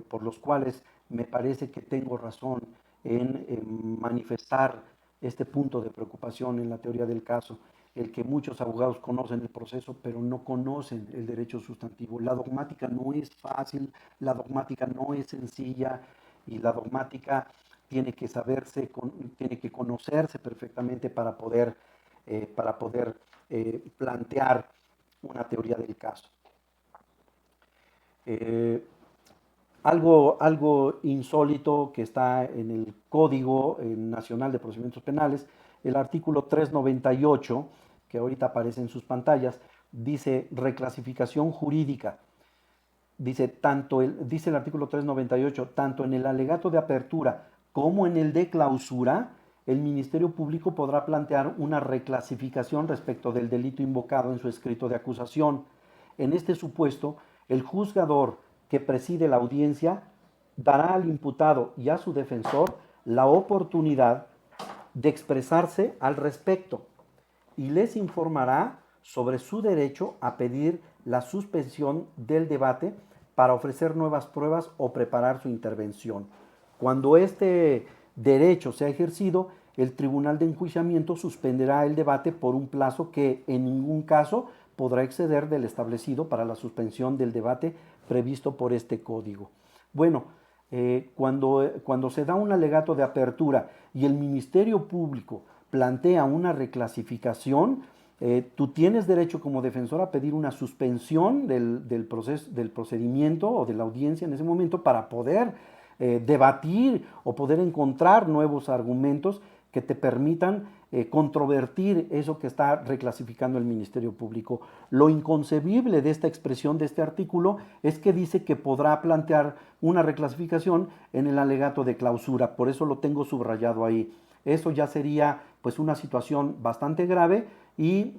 por los cuales me parece que tengo razón en manifestar este punto de preocupación en la teoría del caso, el que muchos abogados conocen el proceso, pero no conocen el derecho sustantivo. La dogmática no es fácil, la dogmática no es sencilla y la dogmática tiene que saberse, tiene que conocerse perfectamente para poder plantear una teoría del caso. Eh, algo insólito que está en el Código Nacional de Procedimientos Penales, el artículo 398, que ahorita aparece en sus pantallas, dice reclasificación jurídica. Dice el artículo 398, tanto en el alegato de apertura como en el de clausura, el Ministerio Público podrá plantear una reclasificación respecto del delito invocado en su escrito de acusación. En este supuesto, el juzgador que preside la audiencia dará al imputado y a su defensor la oportunidad de expresarse al respecto y les informará sobre su derecho a pedir la suspensión del debate para ofrecer nuevas pruebas o preparar su intervención. Cuando este derecho sea ejercido, el Tribunal de Enjuiciamiento suspenderá el debate por un plazo que en ningún caso podrá exceder del establecido para la suspensión del debate previsto por este código. Bueno, cuando se da un alegato de apertura y el Ministerio Público plantea una reclasificación, tú tienes derecho como defensor a pedir una suspensión del procedimiento o de la audiencia en ese momento para poder debatir o poder encontrar nuevos argumentos que te permitan controvertir eso que está reclasificando el Ministerio Público. Lo inconcebible de esta expresión, de este artículo, es que dice que podrá plantear una reclasificación en el alegato de clausura. Por eso lo tengo subrayado ahí. Eso ya sería pues una situación bastante grave y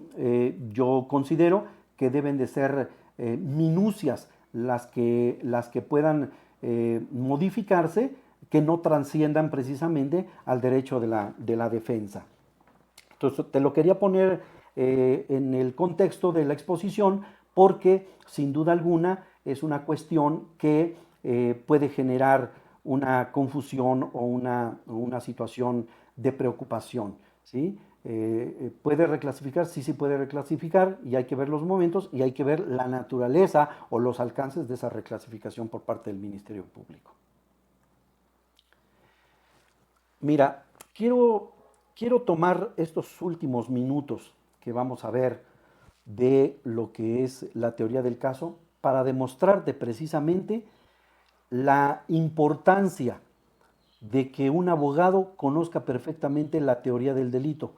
yo considero que deben de ser minucias las que puedan modificarse, que no trasciendan precisamente al derecho de la defensa. Entonces, te lo quería poner en el contexto de la exposición porque, sin duda alguna, es una cuestión que puede generar una confusión o una situación de preocupación, ¿sí? ¿Puede reclasificar? Sí, sí puede reclasificar y hay que ver los momentos y hay que ver la naturaleza o los alcances de esa reclasificación por parte del Ministerio Público. Mira, quiero tomar estos últimos minutos que vamos a ver de lo que es la teoría del caso para demostrarte precisamente la importancia de que un abogado conozca perfectamente la teoría del delito.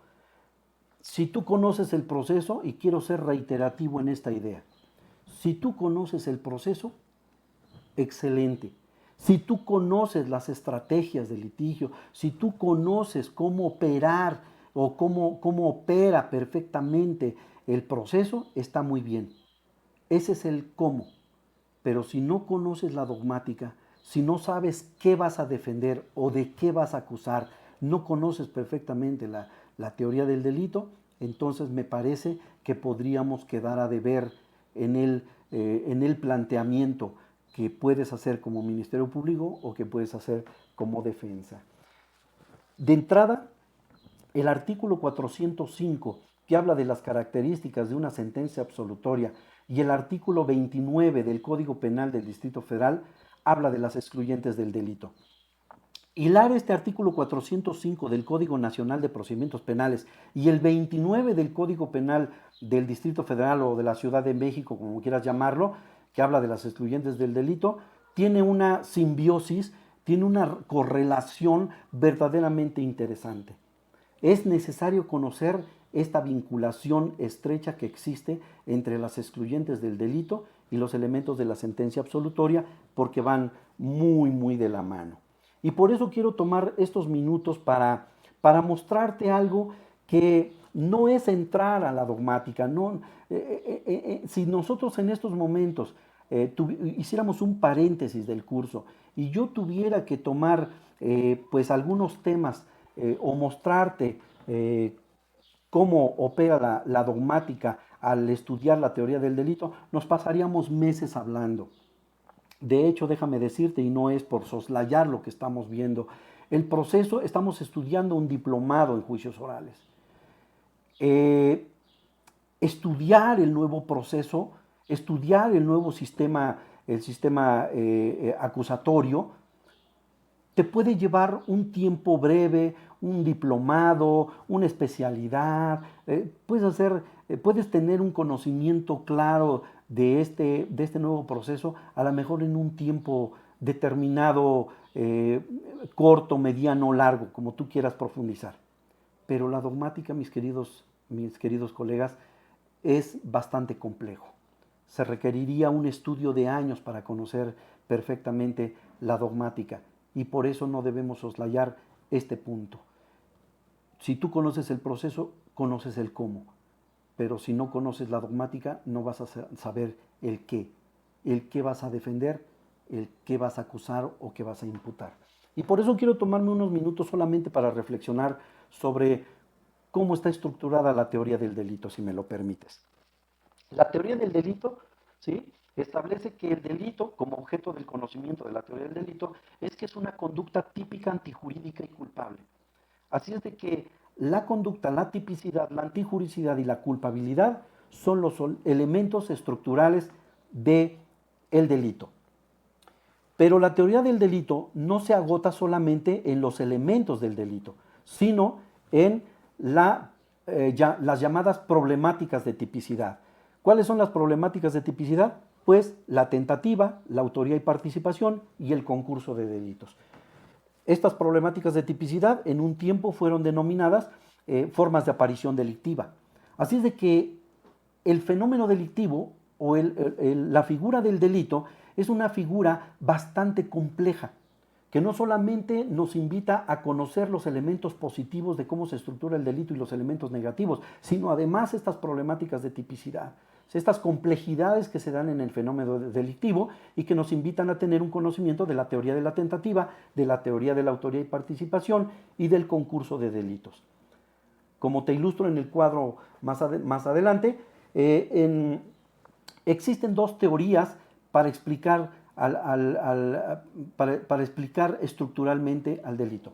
Si tú conoces el proceso, y quiero ser reiterativo en esta idea, si tú conoces el proceso, excelente. Si tú conoces las estrategias de litigio, si tú conoces cómo operar o cómo opera perfectamente el proceso, está muy bien. Ese es el cómo. Pero si no conoces la dogmática, si no sabes qué vas a defender o de qué vas a acusar, no conoces perfectamente la teoría del delito, entonces me parece que podríamos quedar a deber en el planteamiento que puedes hacer como Ministerio Público o que puedes hacer como defensa. De entrada, el artículo 405, que habla de las características de una sentencia absolutoria, y el artículo 29 del Código Penal del Distrito Federal habla de las excluyentes del delito. Hilar este artículo 405 del Código Nacional de Procedimientos Penales y el 29 del Código Penal del Distrito Federal o de la Ciudad de México, como quieras llamarlo, que habla de las excluyentes del delito, tiene una simbiosis, tiene una correlación verdaderamente interesante. Es necesario conocer esta vinculación estrecha que existe entre las excluyentes del delito y los elementos de la sentencia absolutoria, porque van muy de la mano. Y por eso quiero tomar estos minutos para mostrarte algo que no es entrar a la dogmática. No, si nosotros en estos momentos hiciéramos un paréntesis del curso y yo tuviera que tomar pues algunos temas o mostrarte cómo opera la dogmática al estudiar la teoría del delito, nos pasaríamos meses hablando. De hecho, déjame decirte, y no es por soslayar lo que estamos viendo, el proceso, estamos estudiando un diplomado en juicios orales. Estudiar el nuevo proceso, estudiar el nuevo sistema, el sistema acusatorio, te puede llevar un tiempo breve, un diplomado, una especialidad, puedes tener un conocimiento claro de este nuevo proceso, a lo mejor en un tiempo determinado, corto, mediano, largo, como tú quieras profundizar. Pero la dogmática, mis queridos colegas, es bastante complejo. Se requeriría un estudio de años para conocer perfectamente la dogmática y por eso no debemos soslayar este punto. Si tú conoces el proceso, conoces el cómo, pero si no conoces la dogmática, no vas a saber el qué vas a defender, el qué vas a acusar o qué vas a imputar. Y por eso quiero tomarme unos minutos solamente para reflexionar sobre cómo está estructurada la teoría del delito, si me lo permites. La teoría del delito, ¿sí?, establece que el delito, como objeto del conocimiento de la teoría del delito, es que es una conducta típica, antijurídica y culpable. Así es de que la conducta, la tipicidad, la antijuricidad y la culpabilidad son los elementos estructurales del delito. Pero la teoría del delito no se agota solamente en los elementos del delito, sino en las llamadas problemáticas de tipicidad. ¿Cuáles son las problemáticas de tipicidad? Pues la tentativa, la autoría y participación y el concurso de delitos. Estas problemáticas de tipicidad en un tiempo fueron denominadas formas de aparición delictiva. Así es de que el fenómeno delictivo o la figura del delito es una figura bastante compleja, que no solamente nos invita a conocer los elementos positivos de cómo se estructura el delito y los elementos negativos, sino además estas problemáticas de tipicidad, estas complejidades que se dan en el fenómeno delictivo y que nos invitan a tener un conocimiento de la teoría de la tentativa, de la teoría de la autoría y participación y del concurso de delitos. Como te ilustro en el cuadro más adelante, existen dos teorías para explicar, para explicar estructuralmente al delito.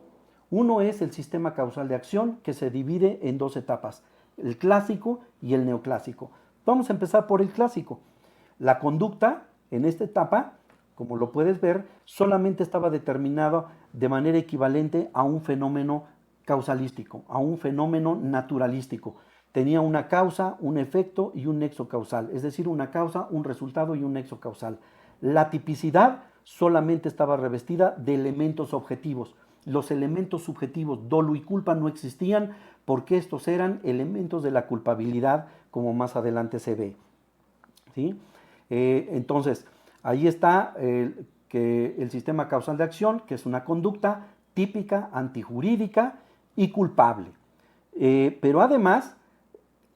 Uno es el sistema causal de acción, que se divide en dos etapas, el clásico y el neoclásico. Vamos a empezar por el clásico. La conducta en esta etapa, como lo puedes ver, solamente estaba determinada de manera equivalente a un fenómeno causalístico, a un fenómeno naturalístico. Tenía una causa, un efecto y un nexo causal, es decir, una causa, un resultado y un nexo causal. La tipicidad solamente estaba revestida de elementos objetivos. Los elementos subjetivos, dolo y culpa, no existían porque estos eran elementos de la culpabilidad, como más adelante se ve. ¿Sí? Entonces, ahí está el sistema causal de acción, que es una conducta típica, antijurídica y culpable. Pero además,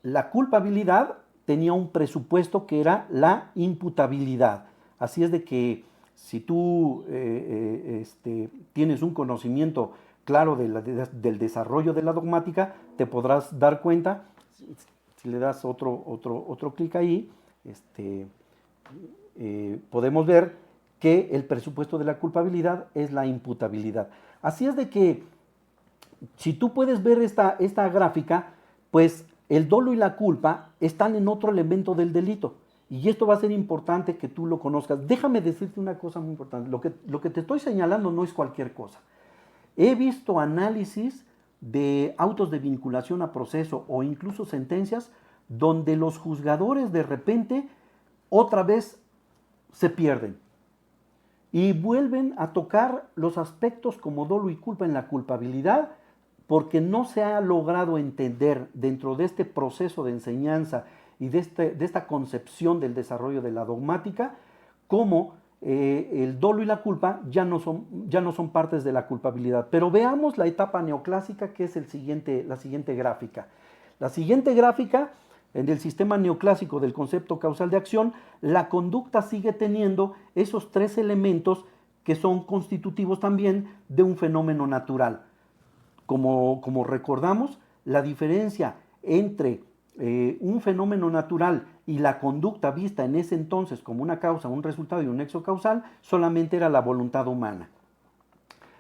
la culpabilidad tenía un presupuesto que era la imputabilidad. Así es de que si tú tienes un conocimiento claro del desarrollo de la dogmática, te podrás dar cuenta, si le das otro clic ahí, podemos ver que el presupuesto de la culpabilidad es la imputabilidad. Así es de que si tú puedes ver esta gráfica, pues el dolo y la culpa están en otro elemento del delito, Y esto va a ser importante que tú lo conozcas. Déjame decirte una cosa muy importante. Lo que te estoy señalando no es cualquier cosa. He visto análisis de autos de vinculación a proceso o incluso sentencias donde los juzgadores de repente otra vez se pierden y vuelven a tocar los aspectos como dolo y culpa en la culpabilidad porque no se ha logrado entender dentro de este proceso de enseñanza y de esta concepción del desarrollo de la dogmática cómo el dolo y la culpa ya no son partes de la culpabilidad. Pero veamos la etapa neoclásica, que es la siguiente gráfica. La siguiente gráfica, en el sistema neoclásico del concepto causal de acción, la conducta sigue teniendo esos tres elementos que son constitutivos también de un fenómeno natural. Como recordamos, la diferencia entre un fenómeno natural y la conducta vista en ese entonces como una causa, un resultado y un nexo causal, solamente era la voluntad humana.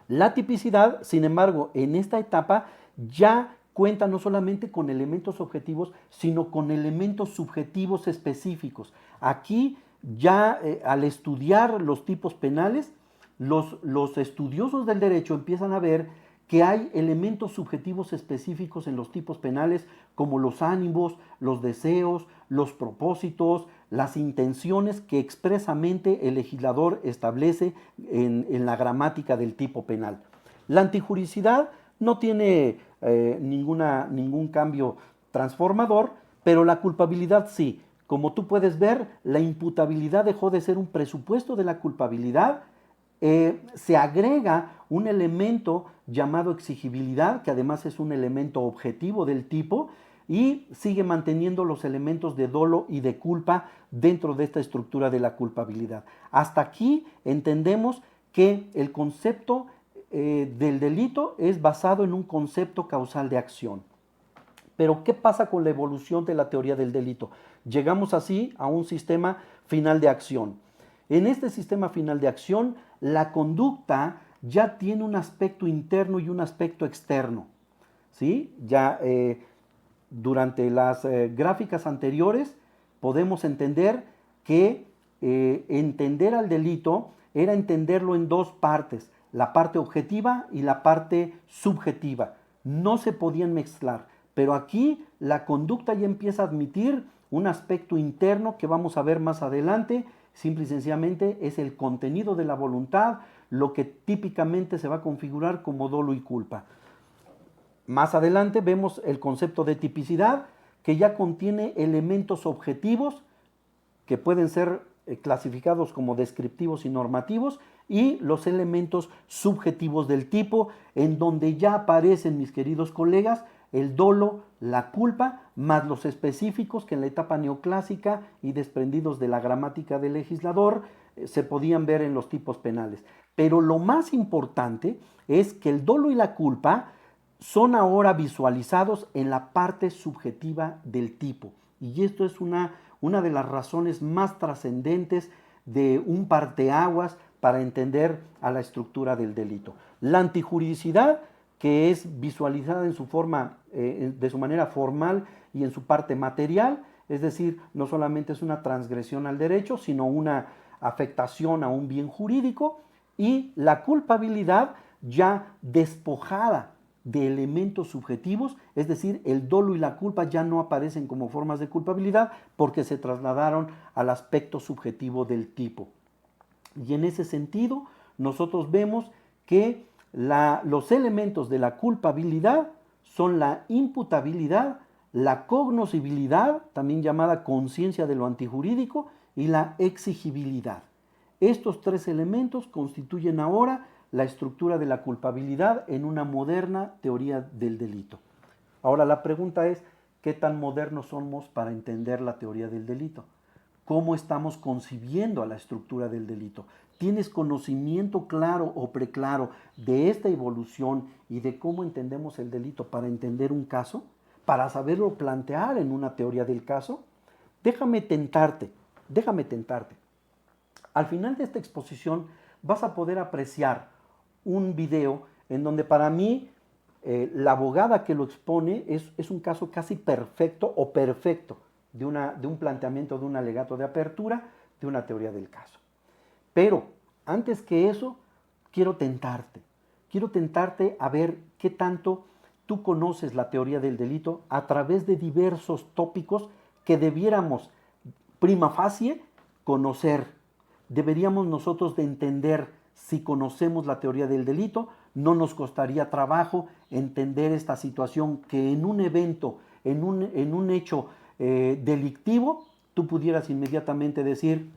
La tipicidad, sin embargo, en esta etapa ya cuenta no solamente con elementos objetivos, sino con elementos subjetivos específicos. Aquí ya al estudiar los tipos penales, los estudiosos del derecho empiezan a ver que hay elementos subjetivos específicos en los tipos penales como los ánimos, los deseos, los propósitos, las intenciones que expresamente el legislador establece en la gramática del tipo penal. La antijuricidad no tiene ningún cambio transformador, pero la culpabilidad sí. Como tú puedes ver, la imputabilidad dejó de ser un presupuesto de la culpabilidad. Se agrega un elemento llamado exigibilidad, que además es un elemento objetivo del tipo, y sigue manteniendo los elementos de dolo y de culpa dentro de esta estructura de la culpabilidad. Hasta aquí entendemos que el concepto del delito es basado en un concepto causal de acción. Pero ¿qué pasa con la evolución de la teoría del delito? Llegamos así a un sistema final de acción. En este sistema final de acción, la conducta ya tiene un aspecto interno y un aspecto externo. ¿Sí? Ya durante las gráficas anteriores podemos entender que entender al delito era entenderlo en dos partes, la parte objetiva y la parte subjetiva. No se podían mezclar, pero aquí la conducta ya empieza a admitir un aspecto interno que vamos a ver más adelante. Simple y sencillamente es el contenido de la voluntad, lo que típicamente se va a configurar como dolo y culpa. Más adelante vemos el concepto de tipicidad, que ya contiene elementos objetivos que pueden ser clasificados como descriptivos y normativos, y los elementos subjetivos del tipo, en donde ya aparecen, mis queridos colegas, el dolo, la culpa, más los específicos que en la etapa neoclásica y desprendidos de la gramática del legislador se podían ver en los tipos penales. Pero lo más importante es que el dolo y la culpa son ahora visualizados en la parte subjetiva del tipo. Y esto es una de las razones más trascendentes de un parteaguas para entender a la estructura del delito. La antijuridicidad, que es visualizada en su forma, de su manera formal y en su parte material, es decir, no solamente es una transgresión al derecho, sino una afectación a un bien jurídico, y la culpabilidad ya despojada de elementos subjetivos, es decir, el dolo y la culpa ya no aparecen como formas de culpabilidad porque se trasladaron al aspecto subjetivo del tipo. Y en ese sentido, nosotros vemos que los elementos de la culpabilidad son la imputabilidad, la cognoscibilidad, también llamada conciencia de lo antijurídico, y la exigibilidad. Estos tres elementos constituyen ahora la estructura de la culpabilidad en una moderna teoría del delito. Ahora la pregunta es, ¿qué tan modernos somos para entender la teoría del delito? ¿Cómo estamos concibiendo a la estructura del delito? ¿Tienes conocimiento claro o preclaro de esta evolución y de cómo entendemos el delito para entender un caso? ¿Para saberlo plantear en una teoría del caso? Déjame tentarte. Al final de esta exposición vas a poder apreciar un video en donde para mí la abogada que lo expone es un caso casi perfecto o perfecto de un planteamiento de un alegato de apertura, de una teoría del caso. Pero antes que eso, quiero tentarte a ver qué tanto tú conoces la teoría del delito a través de diversos tópicos que debiéramos prima facie conocer. Deberíamos nosotros de entender si conocemos la teoría del delito, no nos costaría trabajo entender esta situación que en un evento, en un hecho delictivo, tú pudieras inmediatamente decir,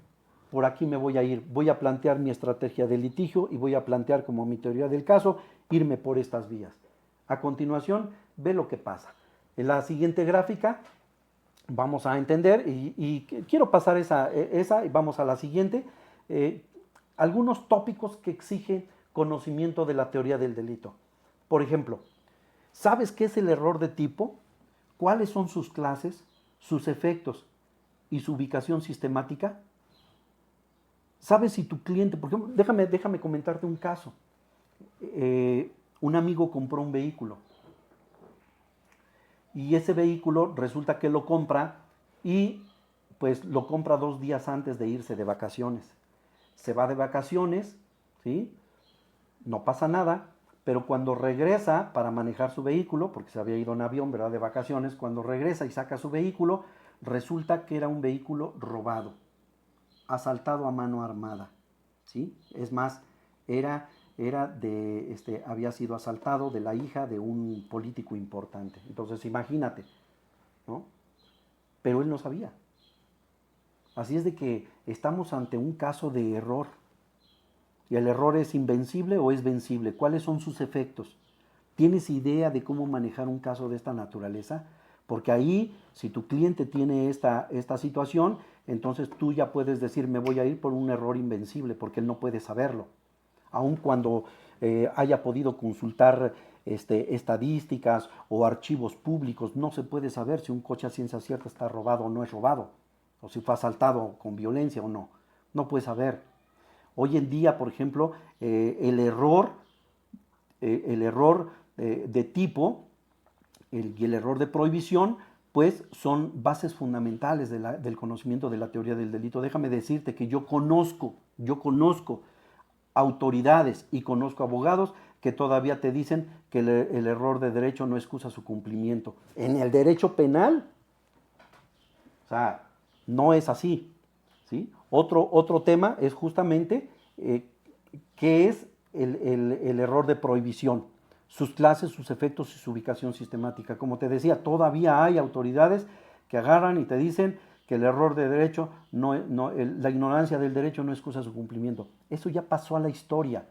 por aquí me voy a ir, voy a plantear mi estrategia de litigio y voy a plantear como mi teoría del caso, irme por estas vías. A continuación, ve lo que pasa. En la siguiente gráfica vamos a entender, y quiero pasar esa y vamos a la siguiente, algunos tópicos que exigen conocimiento de la teoría del delito. Por ejemplo, ¿sabes qué es el error de tipo? ¿Cuáles son sus clases, sus efectos y su ubicación sistemática? ¿Sabes si tu cliente, por ejemplo, déjame comentarte un caso? Un amigo compró un vehículo y ese vehículo resulta que lo compra y pues lo compra 2 días antes de irse de vacaciones. Se va de vacaciones, ¿sí? No pasa nada, pero cuando regresa para manejar su vehículo, porque se había ido en avión, ¿verdad? De vacaciones, cuando regresa y saca su vehículo, resulta que era un vehículo robado, asaltado a mano armada, ¿sí? Es más, había sido asaltado de la hija de un político importante. Entonces, imagínate, ¿no? Pero él no sabía. Así es de que estamos ante un caso de error. ¿Y el error es invencible o es vencible? ¿Cuáles son sus efectos? ¿Tienes idea de cómo manejar un caso de esta naturaleza? Porque ahí, si tu cliente tiene esta situación, entonces tú ya puedes decir, me voy a ir por un error invencible, porque él no puede saberlo. Aun cuando haya podido consultar estadísticas o archivos públicos, no se puede saber si un coche a ciencia cierta está robado o no es robado, o si fue asaltado con violencia o no. No puede saber. Hoy en día, por ejemplo, el error de tipo y el error de prohibición, pues son bases fundamentales del conocimiento de la teoría del delito. Déjame decirte que yo conozco autoridades y conozco abogados que todavía te dicen que el error de derecho no excusa su cumplimiento. En el derecho penal, o sea, no es así, ¿sí? Otro tema es justamente qué es el error de prohibición, sus clases, sus efectos y su ubicación sistemática. Como te decía, todavía hay autoridades que agarran y te dicen que el error de derecho, la ignorancia del derecho no excusa su cumplimiento. Eso ya pasó a la historia,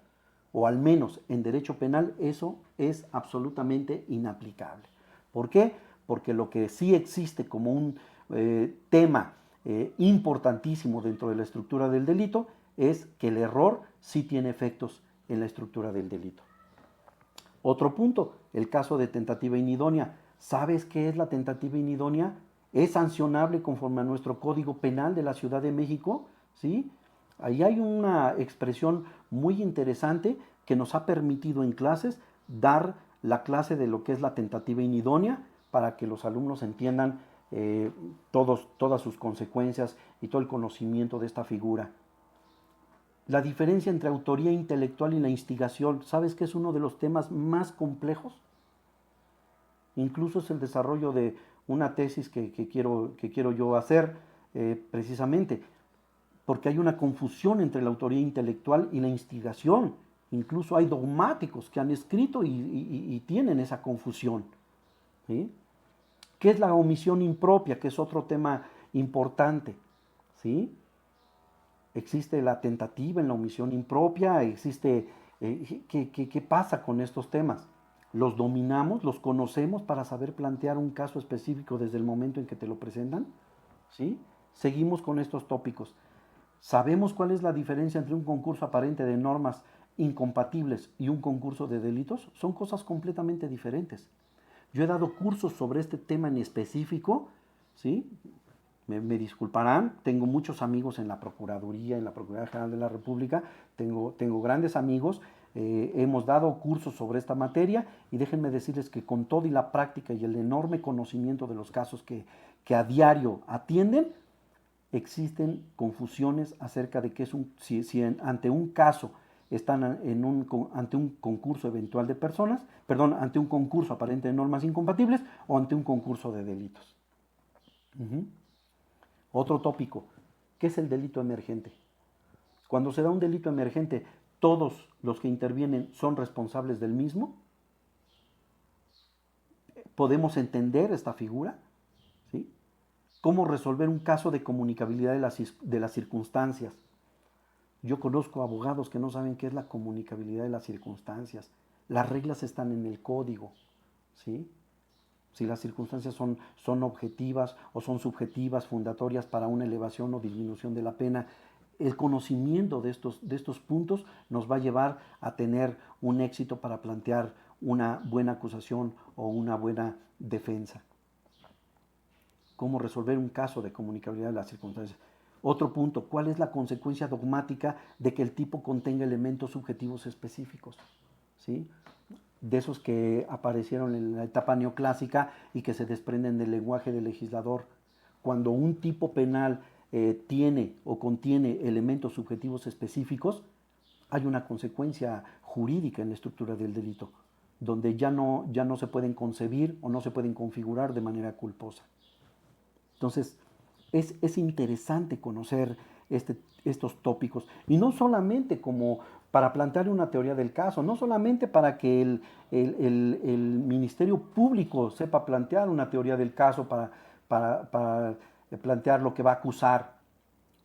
o al menos en derecho penal eso es absolutamente inaplicable. ¿Por qué? Porque lo que sí existe como un tema importantísimo dentro de la estructura del delito es que el error sí tiene efectos en la estructura del delito. Otro punto, el caso de tentativa inidónea. ¿Sabes qué es la tentativa inidónea? Es sancionable conforme a nuestro Código Penal de la Ciudad de México, ¿sí? Ahí hay una expresión muy interesante que nos ha permitido en clases dar la clase de lo que es la tentativa inidónea para que los alumnos entiendan todas sus consecuencias y todo el conocimiento de esta figura. La diferencia entre autoría intelectual y la instigación, ¿sabes que es uno de los temas más complejos? Incluso es el desarrollo de una tesis que quiero yo hacer precisamente, porque hay una confusión entre la autoría intelectual y la instigación. Incluso hay dogmáticos que han escrito y tienen esa confusión, ¿sí? ¿Qué es la omisión impropia? Que es otro tema importante, ¿sí? Existe la tentativa en la omisión impropia, ¿qué pasa con estos temas? ¿Los dominamos, los conocemos para saber plantear un caso específico desde el momento en que te lo presentan? ¿Sí? Seguimos con estos tópicos. ¿Sabemos cuál es la diferencia entre un concurso aparente de normas incompatibles y un concurso de delitos? Son cosas completamente diferentes. Yo he dado cursos sobre este tema en específico, ¿sí? Me disculparán, tengo muchos amigos en la Procuraduría, en la Procuraduría General de la República, tengo grandes amigos, hemos dado cursos sobre esta materia y déjenme decirles que con todo y la práctica y el enorme conocimiento de los casos que que a diario atienden, existen confusiones acerca de qué es si ante un caso están ante un concurso eventual de personas, perdón, ante un concurso aparente de normas incompatibles o ante un concurso de delitos. Otro tópico, ¿qué es el delito emergente? Cuando se da un delito emergente, ¿todos los que intervienen son responsables del mismo? ¿Podemos entender esta figura? ¿Sí? ¿Cómo resolver un caso de comunicabilidad de las circunstancias? Yo conozco abogados que no saben qué es la comunicabilidad de las circunstancias. Las reglas están en el código, ¿sí? Si las circunstancias son objetivas o son subjetivas, fundatorias para una elevación o disminución de la pena, el conocimiento de estos puntos nos va a llevar a tener un éxito para plantear una buena acusación o una buena defensa. ¿Cómo resolver un caso de comunicabilidad de las circunstancias? Otro punto, ¿cuál es la consecuencia dogmática de que el tipo contenga elementos subjetivos específicos? ¿Sí? De esos que aparecieron en la etapa neoclásica y que se desprenden del lenguaje del legislador. Cuando un tipo penal tiene o contiene elementos subjetivos específicos, hay una consecuencia jurídica en la estructura del delito, donde ya no se pueden concebir o no se pueden configurar de manera culposa. Entonces, es interesante conocer estos tópicos, y no solamente como para plantear una teoría del caso, no solamente para que el Ministerio Público sepa plantear una teoría del caso para plantear lo que va a acusar,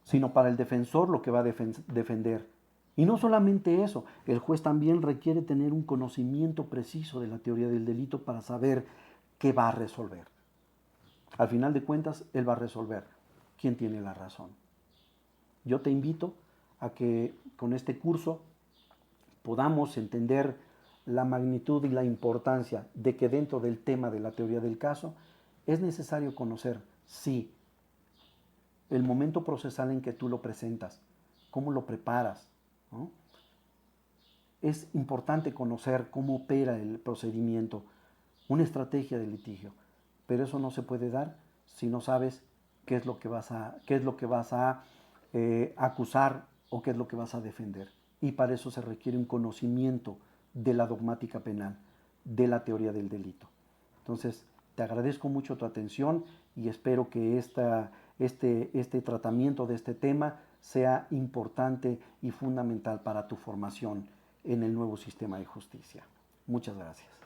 sino para el defensor lo que va a defender. Y no solamente eso, el juez también requiere tener un conocimiento preciso de la teoría del delito para saber qué va a resolver. Al final de cuentas, él va a resolver quién tiene la razón. Yo te invito a que con este curso podamos entender la magnitud y la importancia de que dentro del tema de la teoría del caso es necesario conocer, sí, el momento procesal en que tú lo presentas, cómo lo preparas, ¿no? Es importante conocer cómo opera el procedimiento, una estrategia de litigio, pero eso no se puede dar si no sabes qué es lo que vas a acusar o qué es lo que vas a defender. Y para eso se requiere un conocimiento de la dogmática penal, de la teoría del delito. Entonces, te agradezco mucho tu atención y espero que este tratamiento de este tema sea importante y fundamental para tu formación en el nuevo sistema de justicia. Muchas gracias.